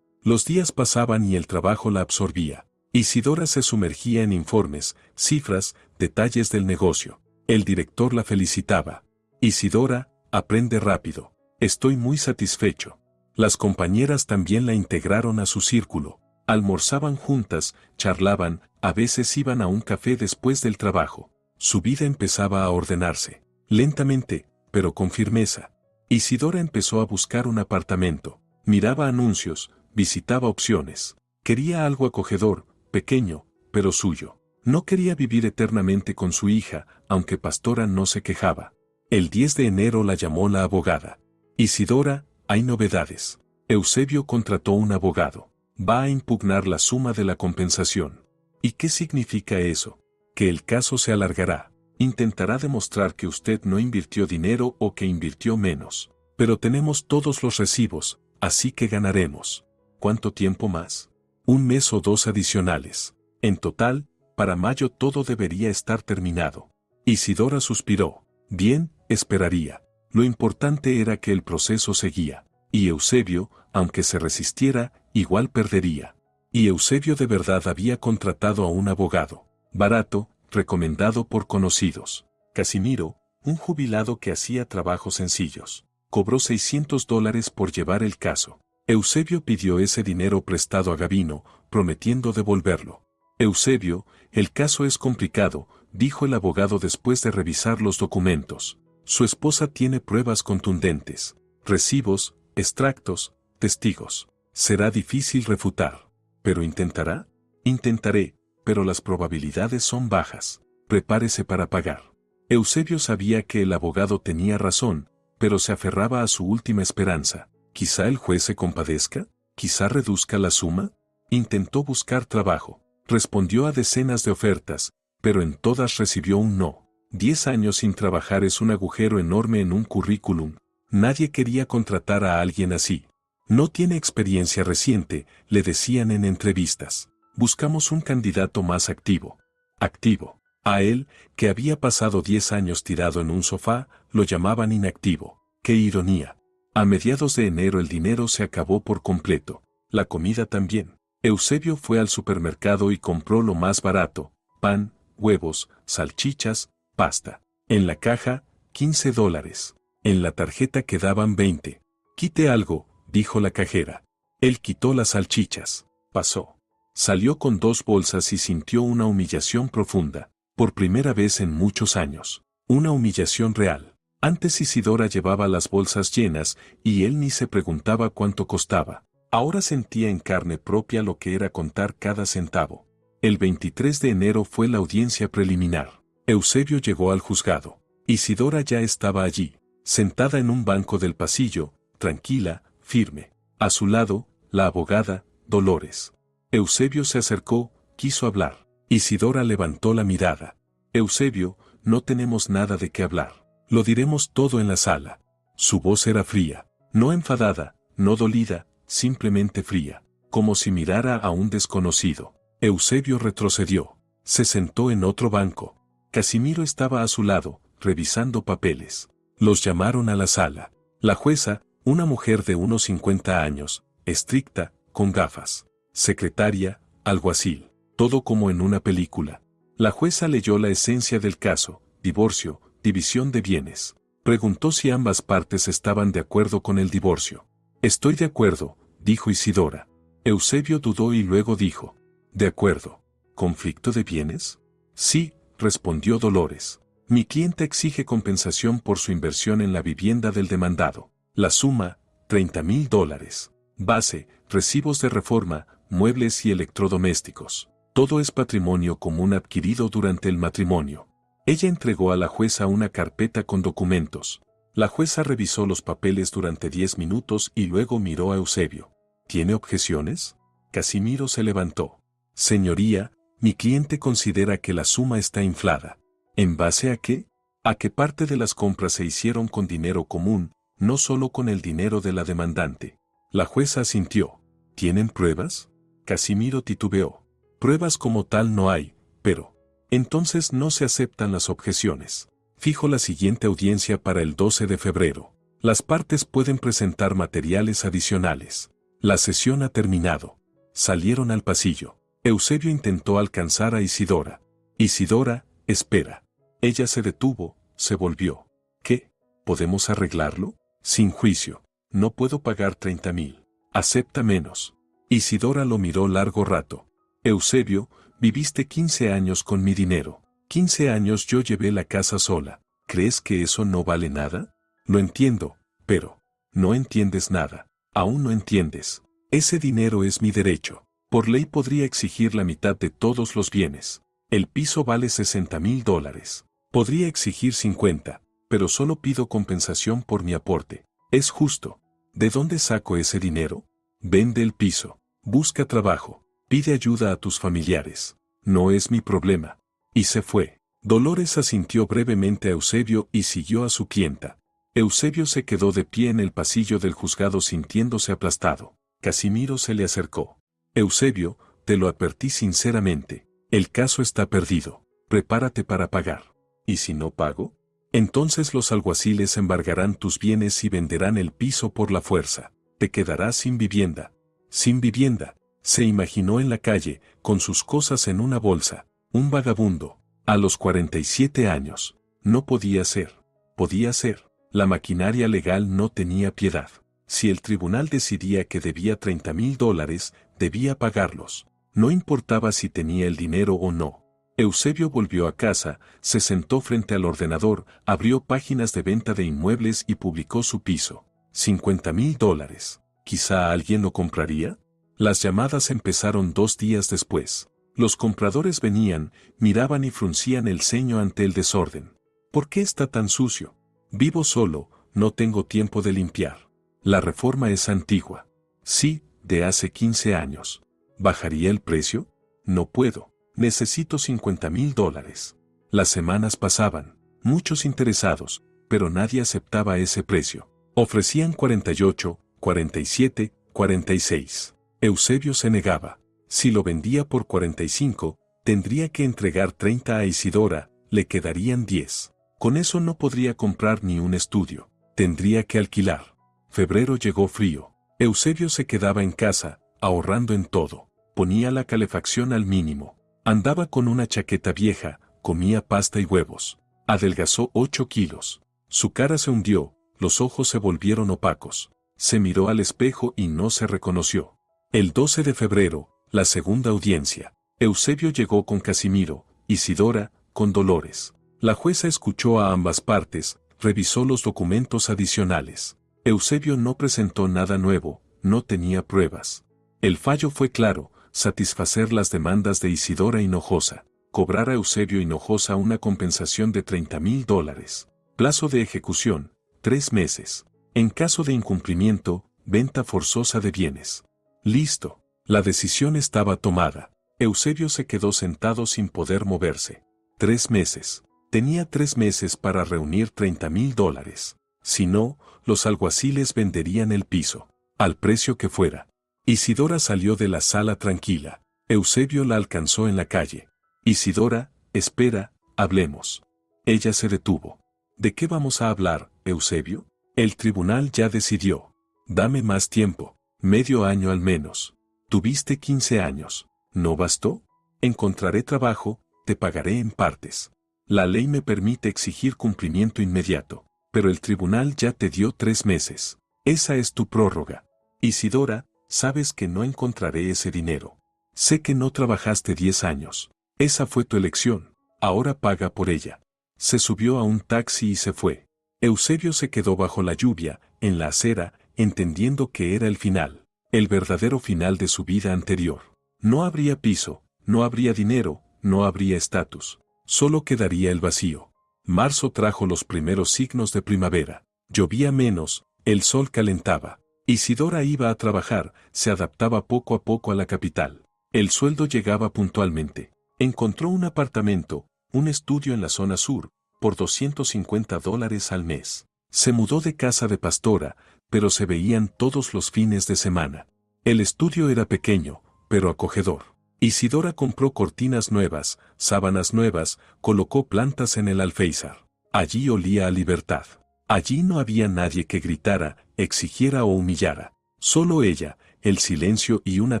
Los días pasaban y el trabajo la absorbía. Isidora se sumergía en informes, cifras, detalles del negocio. El director la felicitaba. «Isidora, aprende rápido. Estoy muy satisfecho». Las compañeras también la integraron a su círculo. Almorzaban juntas, charlaban, a veces iban a un café después del trabajo. Su vida empezaba a ordenarse. Lentamente, pero con firmeza. Isidora empezó a buscar un apartamento. Miraba anuncios, visitaba opciones. Quería algo acogedor, pequeño, pero suyo. No quería vivir eternamente con su hija, aunque Pastora no se quejaba. El 10 de enero la llamó la abogada. «Isidora, hay novedades. Eusebio contrató un abogado. Va a impugnar la suma de la compensación». «¿Y qué significa eso?». «Que el caso se alargará. Intentará demostrar que usted no invirtió dinero o que invirtió menos. Pero tenemos todos los recibos, así que ganaremos». «¿Cuánto tiempo más?». «Un mes o 2 adicionales. En total, para mayo todo debería estar terminado». Isidora suspiró. Bien, esperaría. Lo importante era que el proceso seguía. Y Eusebio, aunque se resistiera, igual perdería. Y Eusebio de verdad había contratado a un abogado. Barato, recomendado por conocidos. Casimiro, un jubilado que hacía trabajos sencillos. Cobró $600 por llevar el caso. Eusebio pidió ese dinero prestado a Gavino, prometiendo devolverlo. «Eusebio, el caso es complicado», dijo el abogado después de revisar los documentos. «Su esposa tiene pruebas contundentes, recibos, extractos, testigos. Será difícil refutar. ¿Pero intentará?». «Intentaré, pero las probabilidades son bajas. Prepárese para pagar». Eusebio sabía que el abogado tenía razón, pero se aferraba a su última esperanza. «Quizá el juez se compadezca, quizá reduzca la suma». Intentó buscar trabajo. Respondió a decenas de ofertas, pero en todas recibió un no. 10 años sin trabajar es un agujero enorme en un currículum. Nadie quería contratar a alguien así. «No tiene experiencia reciente», le decían en entrevistas. «Buscamos un candidato más activo». Activo. A él, que había pasado 10 años tirado en un sofá, lo llamaban inactivo. ¡Qué ironía! A mediados de enero el dinero se acabó por completo. La comida también. Eusebio fue al supermercado y compró lo más barato: pan, huevos, salchichas, pasta. En la caja, $15. En la tarjeta quedaban 20. «Quite algo», dijo la cajera. Él quitó las salchichas. Pasó. Salió con 2 bolsas y sintió una humillación profunda. Por primera vez en muchos años. Una humillación real. Antes Isidora llevaba las bolsas llenas y él ni se preguntaba cuánto costaba. Ahora sentía en carne propia lo que era contar cada centavo. El 23 de enero fue la audiencia preliminar. Eusebio llegó al juzgado. Isidora ya estaba allí, sentada en un banco del pasillo, tranquila, firme. A su lado, la abogada, Dolores. Eusebio se acercó, quiso hablar. Isidora levantó la mirada. «Eusebio, no tenemos nada de qué hablar. Lo diremos todo en la sala». Su voz era fría, no enfadada, no dolida, simplemente fría, como si mirara a un desconocido. Eusebio retrocedió. Se sentó en otro banco. Casimiro estaba a su lado, revisando papeles. Los llamaron a la sala. La jueza, Una mujer de unos 50 años, estricta, con gafas. Secretaria, alguacil. Todo como en una película. La jueza leyó la esencia del caso: divorcio, división de bienes. Preguntó si ambas partes estaban de acuerdo con el divorcio. Estoy de acuerdo, dijo Isidora. Eusebio dudó y luego dijo: de acuerdo. ¿Conflicto de bienes? Sí, respondió Dolores. Mi cliente exige compensación por su inversión en la vivienda del demandado. La suma, $30,000. Base, recibos de reforma, muebles y electrodomésticos. Todo es patrimonio común adquirido durante el matrimonio. Ella entregó a la jueza una carpeta con documentos. La jueza revisó los papeles durante 10 minutos y luego miró a Eusebio. ¿Tiene objeciones? Casimiro se levantó. Señoría, mi cliente considera que la suma está inflada. ¿En base a qué? A que parte de las compras se hicieron con dinero común, no solo con el dinero de la demandante. La jueza asintió. ¿Tienen pruebas? Casimiro titubeó. Pruebas como tal no hay, pero... Entonces no se aceptan las objeciones. Fijo la siguiente audiencia para el 12 de febrero. Las partes pueden presentar materiales adicionales. La sesión ha terminado. Salieron al pasillo. Eusebio intentó alcanzar a Isidora. Isidora, espera. Ella se detuvo, se volvió. ¿Qué? ¿Podemos arreglarlo? Sin juicio. No puedo pagar 30,000. Acepta menos. Isidora lo miró largo rato. Eusebio, viviste 15 años con mi dinero. 15 años yo llevé la casa sola. ¿Crees que eso no vale nada? Lo entiendo, pero... No entiendes nada. Aún no entiendes. Ese dinero es mi derecho. Por ley podría exigir la mitad de todos los bienes. El piso vale $60,000. Podría exigir 50, pero solo pido compensación por mi aporte. Es justo. ¿De dónde saco ese dinero? Vende el piso. Busca trabajo. Pide ayuda a tus familiares. No es mi problema. Y se fue. Dolores asintió brevemente a Eusebio y siguió a su clienta. Eusebio se quedó de pie en el pasillo del juzgado sintiéndose aplastado. Casimiro se le acercó. Eusebio, te lo advertí sinceramente. El caso está perdido. Prepárate para pagar. ¿Y si no pago? Entonces los alguaciles embargarán tus bienes y venderán el piso por la fuerza. Te quedarás sin vivienda. Sin vivienda. Se imaginó en la calle, con sus cosas en una bolsa, un vagabundo. A los 47 años. No podía ser. Podía ser. La maquinaria legal no tenía piedad. Si el tribunal decidía que debía $30,000, debía pagarlos. No importaba si tenía el dinero o no. Eusebio volvió a casa, se sentó frente al ordenador, abrió páginas de venta de inmuebles y publicó su piso. $50,000. ¿Quizá alguien lo compraría? Las llamadas empezaron 2 días después. Los compradores venían, miraban y fruncían el ceño ante el desorden. ¿Por qué está tan sucio? Vivo solo, no tengo tiempo de limpiar. La reforma es antigua. Sí, de hace 15 años. ¿Bajaría el precio? No puedo. Necesito $50,000. Las semanas pasaban, muchos interesados, pero nadie aceptaba ese precio. Ofrecían 48, 47, 46. Eusebio se negaba. Si lo vendía por 45, tendría que entregar 30 a Isidora, le quedarían 10. Con eso no podría comprar ni un estudio. Tendría que alquilar. Febrero llegó frío. Eusebio se quedaba en casa, ahorrando en todo. Ponía la calefacción al mínimo. Andaba con una chaqueta vieja, comía pasta y huevos. Adelgazó 8 kilos. Su cara se hundió, los ojos se volvieron opacos. Se miró al espejo y no se reconoció. El 12 de febrero, la segunda audiencia. Eusebio llegó con Casimiro, Isidora, con Dolores. La jueza escuchó a ambas partes, revisó los documentos adicionales. Eusebio no presentó nada nuevo, no tenía pruebas. El fallo fue claro: satisfacer las demandas de Isidora Hinojosa, cobrar a Eusebio Hinojosa una compensación de $30,000. Plazo de ejecución, 3 meses. En caso de incumplimiento, venta forzosa de bienes. Listo. La decisión estaba tomada. Eusebio se quedó sentado sin poder moverse. 3 meses. Tenía 3 meses para reunir $30,000. Si no, los alguaciles venderían el piso, al precio que fuera. Isidora salió de la sala tranquila. Eusebio la alcanzó en la calle. Isidora, espera, hablemos. Ella se detuvo. ¿De qué vamos a hablar, Eusebio? El tribunal ya decidió. Dame más tiempo, medio año al menos. Tuviste 15 años. ¿No bastó? Encontraré trabajo, te pagaré en partes. La ley me permite exigir cumplimiento inmediato, pero el tribunal ya te dio 3 meses. Esa es tu prórroga. Isidora, sabes que no encontraré ese dinero. Sé que no trabajaste 10 años. Esa fue tu elección. Ahora paga por ella. Se subió a un taxi y se fue. Eusebio se quedó bajo la lluvia, en la acera, entendiendo que era el final, el verdadero final de su vida anterior. No habría piso, no habría dinero, no habría estatus. Solo quedaría el vacío. Marzo trajo los primeros signos de primavera. Llovía menos, el sol calentaba. Isidora iba a trabajar, se adaptaba poco a poco a la capital. El sueldo llegaba puntualmente. Encontró un apartamento, un estudio en la zona sur, por $250 al mes. Se mudó de casa de pastora, pero se veían todos los fines de semana. El estudio era pequeño, pero acogedor. Isidora compró cortinas nuevas, sábanas nuevas, colocó plantas en el alféizar. Allí olía a libertad. Allí no había nadie que gritara, exigiera o humillara. Solo ella, el silencio y una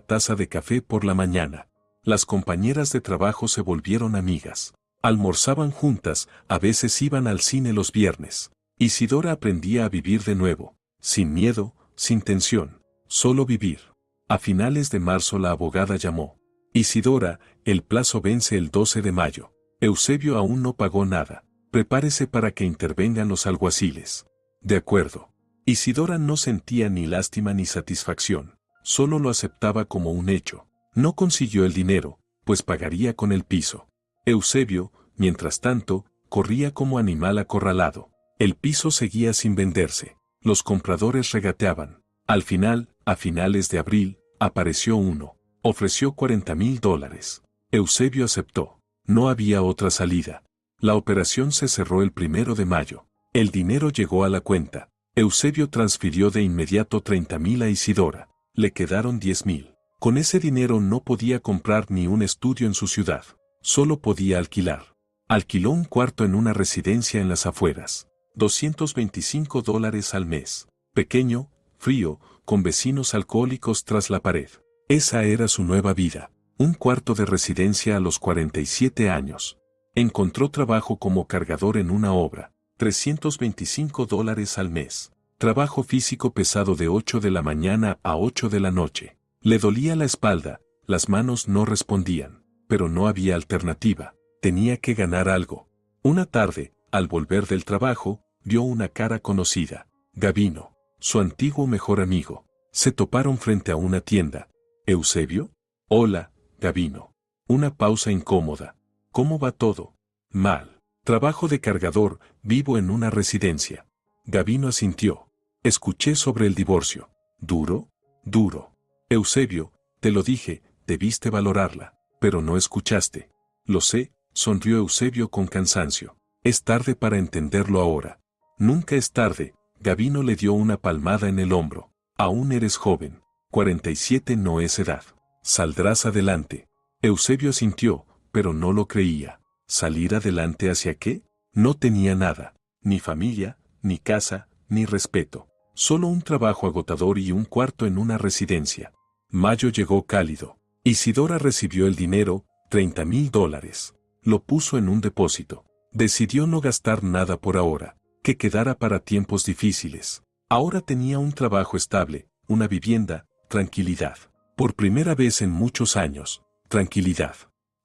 taza de café por la mañana. Las compañeras de trabajo se volvieron amigas. Almorzaban juntas, a veces iban al cine los viernes. Isidora aprendía a vivir de nuevo, sin miedo, sin tensión, solo vivir. A finales de marzo la abogada llamó. Isidora, el plazo vence el 12 de mayo. Eusebio aún no pagó nada. Prepárese para que intervengan los alguaciles. De acuerdo. Isidora no sentía ni lástima ni satisfacción, solo lo aceptaba como un hecho. No consiguió el dinero, pues pagaría con el piso. Eusebio, mientras tanto, corría como animal acorralado. El piso seguía sin venderse. Los compradores regateaban. Al final, a finales de abril, apareció uno. Ofreció $40,000. Eusebio aceptó. No había otra salida. La operación se cerró el 1 de mayo. El dinero llegó a la cuenta. Eusebio transfirió de inmediato 30,000 a Isidora. Le quedaron 10,000. Con ese dinero no podía comprar ni un estudio en su ciudad. Solo podía alquilar. Alquiló un cuarto en una residencia en las afueras. $225 al mes. Pequeño, frío, con vecinos alcohólicos tras la pared. Esa era su nueva vida. Un cuarto de residencia a los 47 años. Encontró trabajo como cargador en una obra. $325 al mes. Trabajo físico pesado de 8 de la mañana a 8 de la noche. Le dolía la espalda, las manos no respondían, pero no había alternativa. Tenía que ganar algo. Una tarde, al volver del trabajo, vio una cara conocida. Gavino, su antiguo mejor amigo. Se toparon frente a una tienda. ¿Eusebio? Hola, Gavino. Una pausa incómoda. ¿Cómo va todo? Mal. Trabajo de cargador, vivo en una residencia. Gavino asintió. Escuché sobre el divorcio. ¿Duro? Duro. Eusebio, te lo dije, debiste valorarla, pero no escuchaste. Lo sé, sonrió Eusebio con cansancio. Es tarde para entenderlo ahora. Nunca es tarde. Gavino le dio una palmada en el hombro. Aún eres joven. 47 no es edad. Saldrás adelante. Eusebio asintió, pero no lo creía. ¿Salir adelante hacia qué? No tenía nada. Ni familia, ni casa, ni respeto. Solo un trabajo agotador y un cuarto en una residencia. Mayo llegó cálido. Isidora recibió el dinero, $30,000. Lo puso en un depósito. Decidió no gastar nada por ahora, que quedara para tiempos difíciles. Ahora tenía un trabajo estable, una vivienda, tranquilidad. Por primera vez en muchos años, tranquilidad.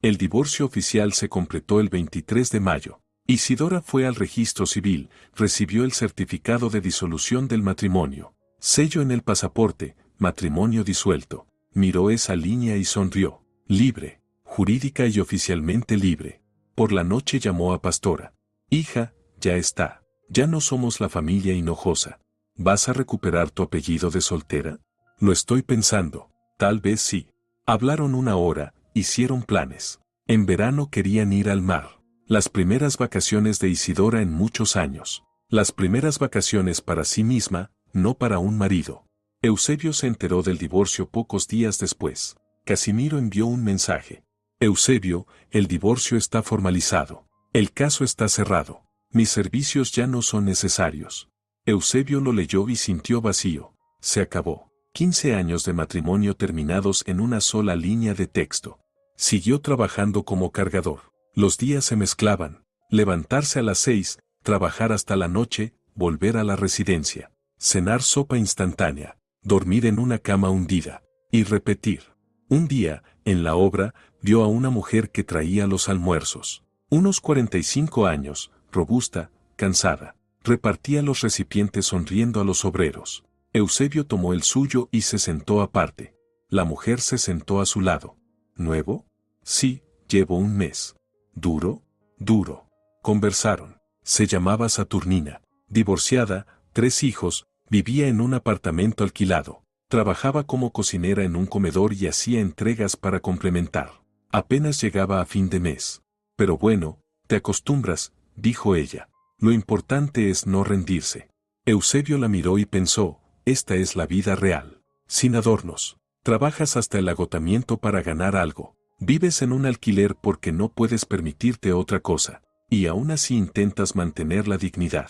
El divorcio oficial se completó el 23 de mayo. Isidora fue al registro civil, recibió el certificado de disolución del matrimonio. Sello en el pasaporte, matrimonio disuelto. Miró esa línea y sonrió. Libre, jurídica y oficialmente libre. Por la noche llamó a Pastora. Hija, ya está. Ya no somos la familia Hinojosa. ¿Vas a recuperar tu apellido de soltera? Lo estoy pensando. Tal vez sí. Hablaron una hora, hicieron planes. En verano querían ir al mar. Las primeras vacaciones de Isidora en muchos años. Las primeras vacaciones para sí misma, no para un marido. Eusebio se enteró del divorcio pocos días después. Casimiro envió un mensaje. Eusebio, el divorcio está formalizado. El caso está cerrado. Mis servicios ya no son necesarios. Eusebio lo leyó y sintió vacío. Se acabó. 15 años de matrimonio terminados en una sola línea de texto. Siguió trabajando como cargador. Los días se mezclaban. Levantarse a las 6, trabajar hasta la noche, volver a la residencia. Cenar sopa instantánea. Dormir en una cama hundida. Y repetir. Un día, en la obra, vio a una mujer que traía los almuerzos. Unos 45 años, robusta, cansada. Repartía los recipientes sonriendo a los obreros. Eusebio tomó el suyo y se sentó aparte. La mujer se sentó a su lado. ¿Nuevo? Sí, llevo un mes. ¿Duro? Duro. Conversaron. Se llamaba Saturnina. Divorciada, 3 hijos, vivía en un apartamento alquilado. Trabajaba como cocinera en un comedor y hacía entregas para complementar. Apenas llegaba a fin de mes. Pero bueno, te acostumbras, dijo ella. Lo importante es no rendirse. Eusebio la miró y pensó, esta es la vida real. Sin adornos. Trabajas hasta el agotamiento para ganar algo. Vives en un alquiler porque no puedes permitirte otra cosa. Y aún así intentas mantener la dignidad.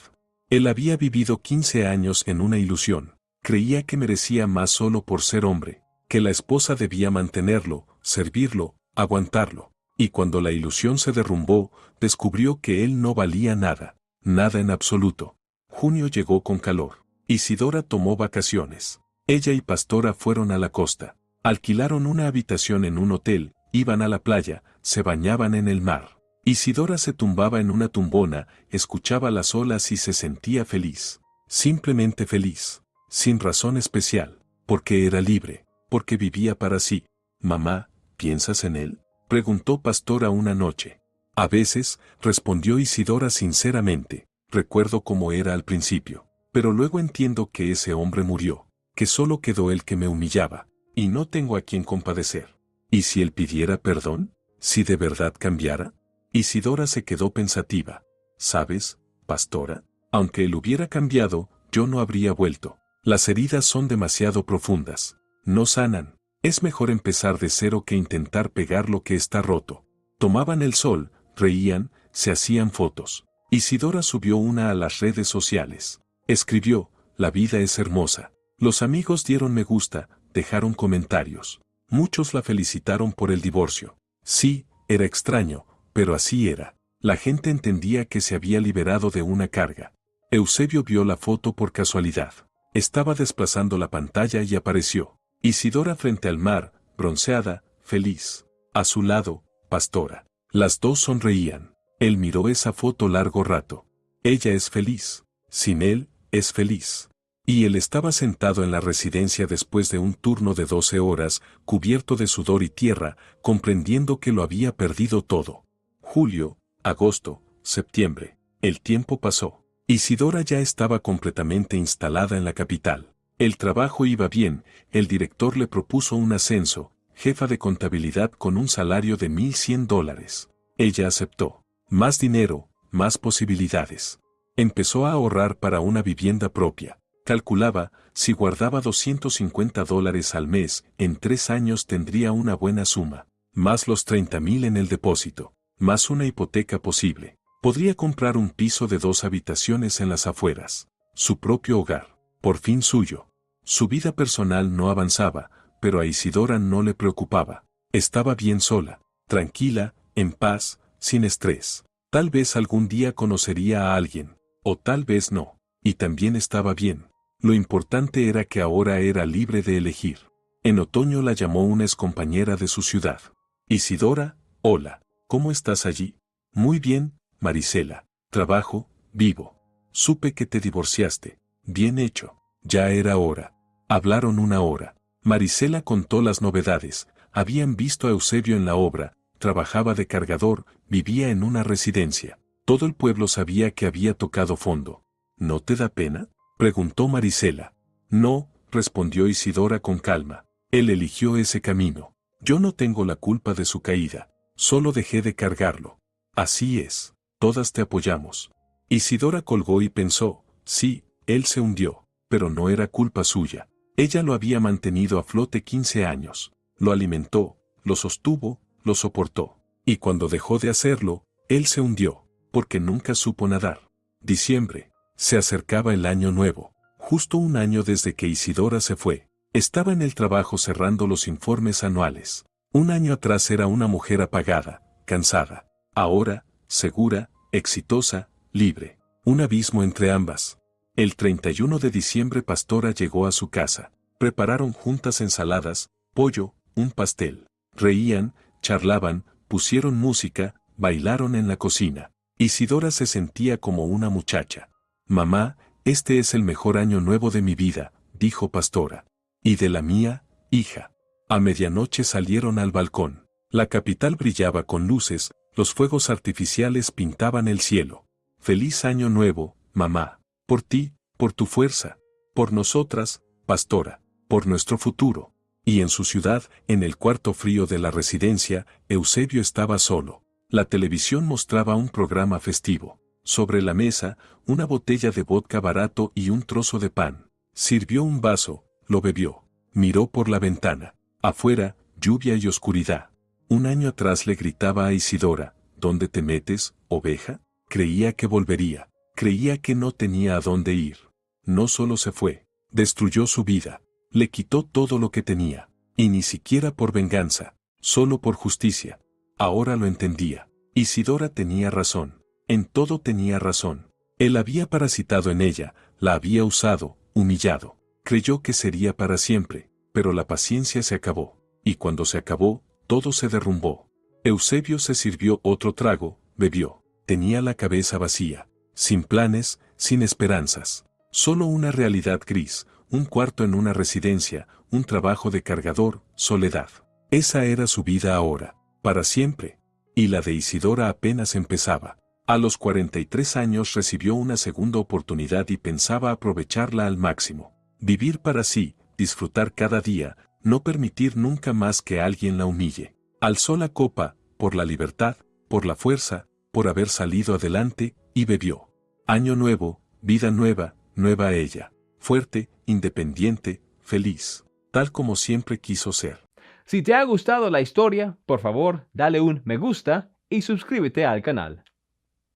Él había vivido 15 años en una ilusión. Creía que merecía más solo por ser hombre, que la esposa debía mantenerlo, servirlo, aguantarlo. Y cuando la ilusión se derrumbó, descubrió que él no valía nada, nada en absoluto. Junio llegó con calor. Isidora tomó vacaciones. Ella y Pastora fueron a la costa. Alquilaron una habitación en un hotel, iban a la playa, se bañaban en el mar. Isidora se tumbaba en una tumbona, escuchaba las olas y se sentía feliz. Simplemente feliz. Sin razón especial. Porque era libre. Porque vivía para sí. Mamá, ¿piensas en él?, preguntó Pastora una noche. A veces, respondió Isidora sinceramente, recuerdo cómo era al principio. Pero luego entiendo que ese hombre murió, que solo quedó el que me humillaba, y no tengo a quien compadecer. ¿Y si él pidiera perdón? ¿Si de verdad cambiara? Isidora se quedó pensativa. ¿Sabes, Pastora? Aunque él hubiera cambiado, yo no habría vuelto. Las heridas son demasiado profundas. No sanan. Es mejor empezar de cero que intentar pegar lo que está roto. Tomaban el sol, reían, se hacían fotos. Isidora subió una a las redes sociales. Escribió, la vida es hermosa. Los amigos dieron me gusta, dejaron comentarios. Muchos la felicitaron por el divorcio. Sí, era extraño, pero así era. La gente entendía que se había liberado de una carga. Eusebio vio la foto por casualidad. Estaba desplazando la pantalla y apareció. Isidora frente al mar, bronceada, feliz. A su lado, Pastora. Las dos sonreían. Él miró esa foto largo rato. Ella es feliz. Sin él, es feliz. Y él estaba sentado en la residencia después de un turno de 12 horas, cubierto de sudor y tierra, comprendiendo que lo había perdido todo. Julio, agosto, septiembre. El tiempo pasó. Isidora ya estaba completamente instalada en la capital. El trabajo iba bien, el director le propuso un ascenso, jefa de contabilidad con un salario de $1,100. Ella aceptó. Más dinero, más posibilidades. Empezó a ahorrar para una vivienda propia. Calculaba, si guardaba $250 al mes, en 3 años tendría una buena suma. Más los 30,000 en el depósito. Más una hipoteca posible. Podría comprar un piso de 2 habitaciones en las afueras. Su propio hogar. Por fin suyo. Su vida personal no avanzaba, pero a Isidora no le preocupaba. Estaba bien sola, tranquila, en paz, sin estrés. Tal vez algún día conocería a alguien, o tal vez no. Y también estaba bien. Lo importante era que ahora era libre de elegir. En otoño la llamó una excompañera de su ciudad. Isidora, hola, ¿cómo estás allí? Muy bien, Marisela. Trabajo, vivo. Supe que te divorciaste. Bien hecho. Ya era hora. Hablaron 1 hora. Marisela contó las novedades. Habían visto a Eusebio en la obra, trabajaba de cargador, vivía en una residencia. Todo el pueblo sabía que había tocado fondo. ¿No te da pena?, preguntó Marisela. No, respondió Isidora con calma. Él eligió ese camino. Yo no tengo la culpa de su caída. Solo dejé de cargarlo. Así es. Todas te apoyamos. Isidora colgó y pensó, sí, él se hundió, pero no era culpa suya. Ella lo había mantenido a flote 15 años. Lo alimentó, lo sostuvo, lo soportó. Y cuando dejó de hacerlo, él se hundió, porque nunca supo nadar. Diciembre. Se acercaba el año nuevo. justo un año desde que Isidora se fue. Estaba en el trabajo cerrando los informes anuales. Un año atrás era una mujer apagada, cansada. Ahora, segura, exitosa, libre. Un abismo entre ambas. El 31 de diciembre Pastora llegó a su casa. Prepararon juntas ensaladas, pollo, un pastel. Reían, charlaban, pusieron música, bailaron en la cocina. Isidora se sentía como una muchacha. Mamá, este es el mejor año nuevo de mi vida, dijo Pastora. Y de la mía, hija. A medianoche salieron al balcón. La capital brillaba con luces, los fuegos artificiales pintaban el cielo. Feliz año nuevo, mamá. Por ti, por tu fuerza. Por nosotras, Pastora. Por nuestro futuro. Y en su ciudad, en el cuarto frío de la residencia, Eusebio estaba solo. La televisión mostraba un programa festivo. Sobre la mesa, una botella de vodka barato y un trozo de pan. Sirvió un vaso, lo bebió. Miró por la ventana. Afuera, lluvia y oscuridad. Un año atrás le gritaba a Isidora, ¿dónde te metes, oveja? Creía que volvería. Creía que no tenía a dónde ir. No solo se fue. Destruyó su vida. Le quitó todo lo que tenía. Y ni siquiera por venganza. Solo por justicia. Ahora lo entendía. Isidora tenía razón. En todo tenía razón. Él había parasitado en ella, la había usado, humillado. Creyó que sería para siempre, pero la paciencia se acabó. Y cuando se acabó, todo se derrumbó. Eusebio se sirvió otro trago, bebió. Tenía la cabeza vacía. Sin planes, sin esperanzas. Solo una realidad gris, un cuarto en una residencia, un trabajo de cargador, soledad. Esa era su vida ahora, para siempre. Y la de Isidora apenas empezaba. A los 43 años recibió una segunda oportunidad y pensaba aprovecharla al máximo. Vivir para sí, disfrutar cada día, no permitir nunca más que alguien la humille. Alzó la copa, por la libertad, por la fuerza, por haber salido adelante, y bebió. Año nuevo, vida nueva, nueva ella. Fuerte, independiente, feliz. Tal como siempre quiso ser. Si te ha gustado la historia, por favor, dale un me gusta y suscríbete al canal.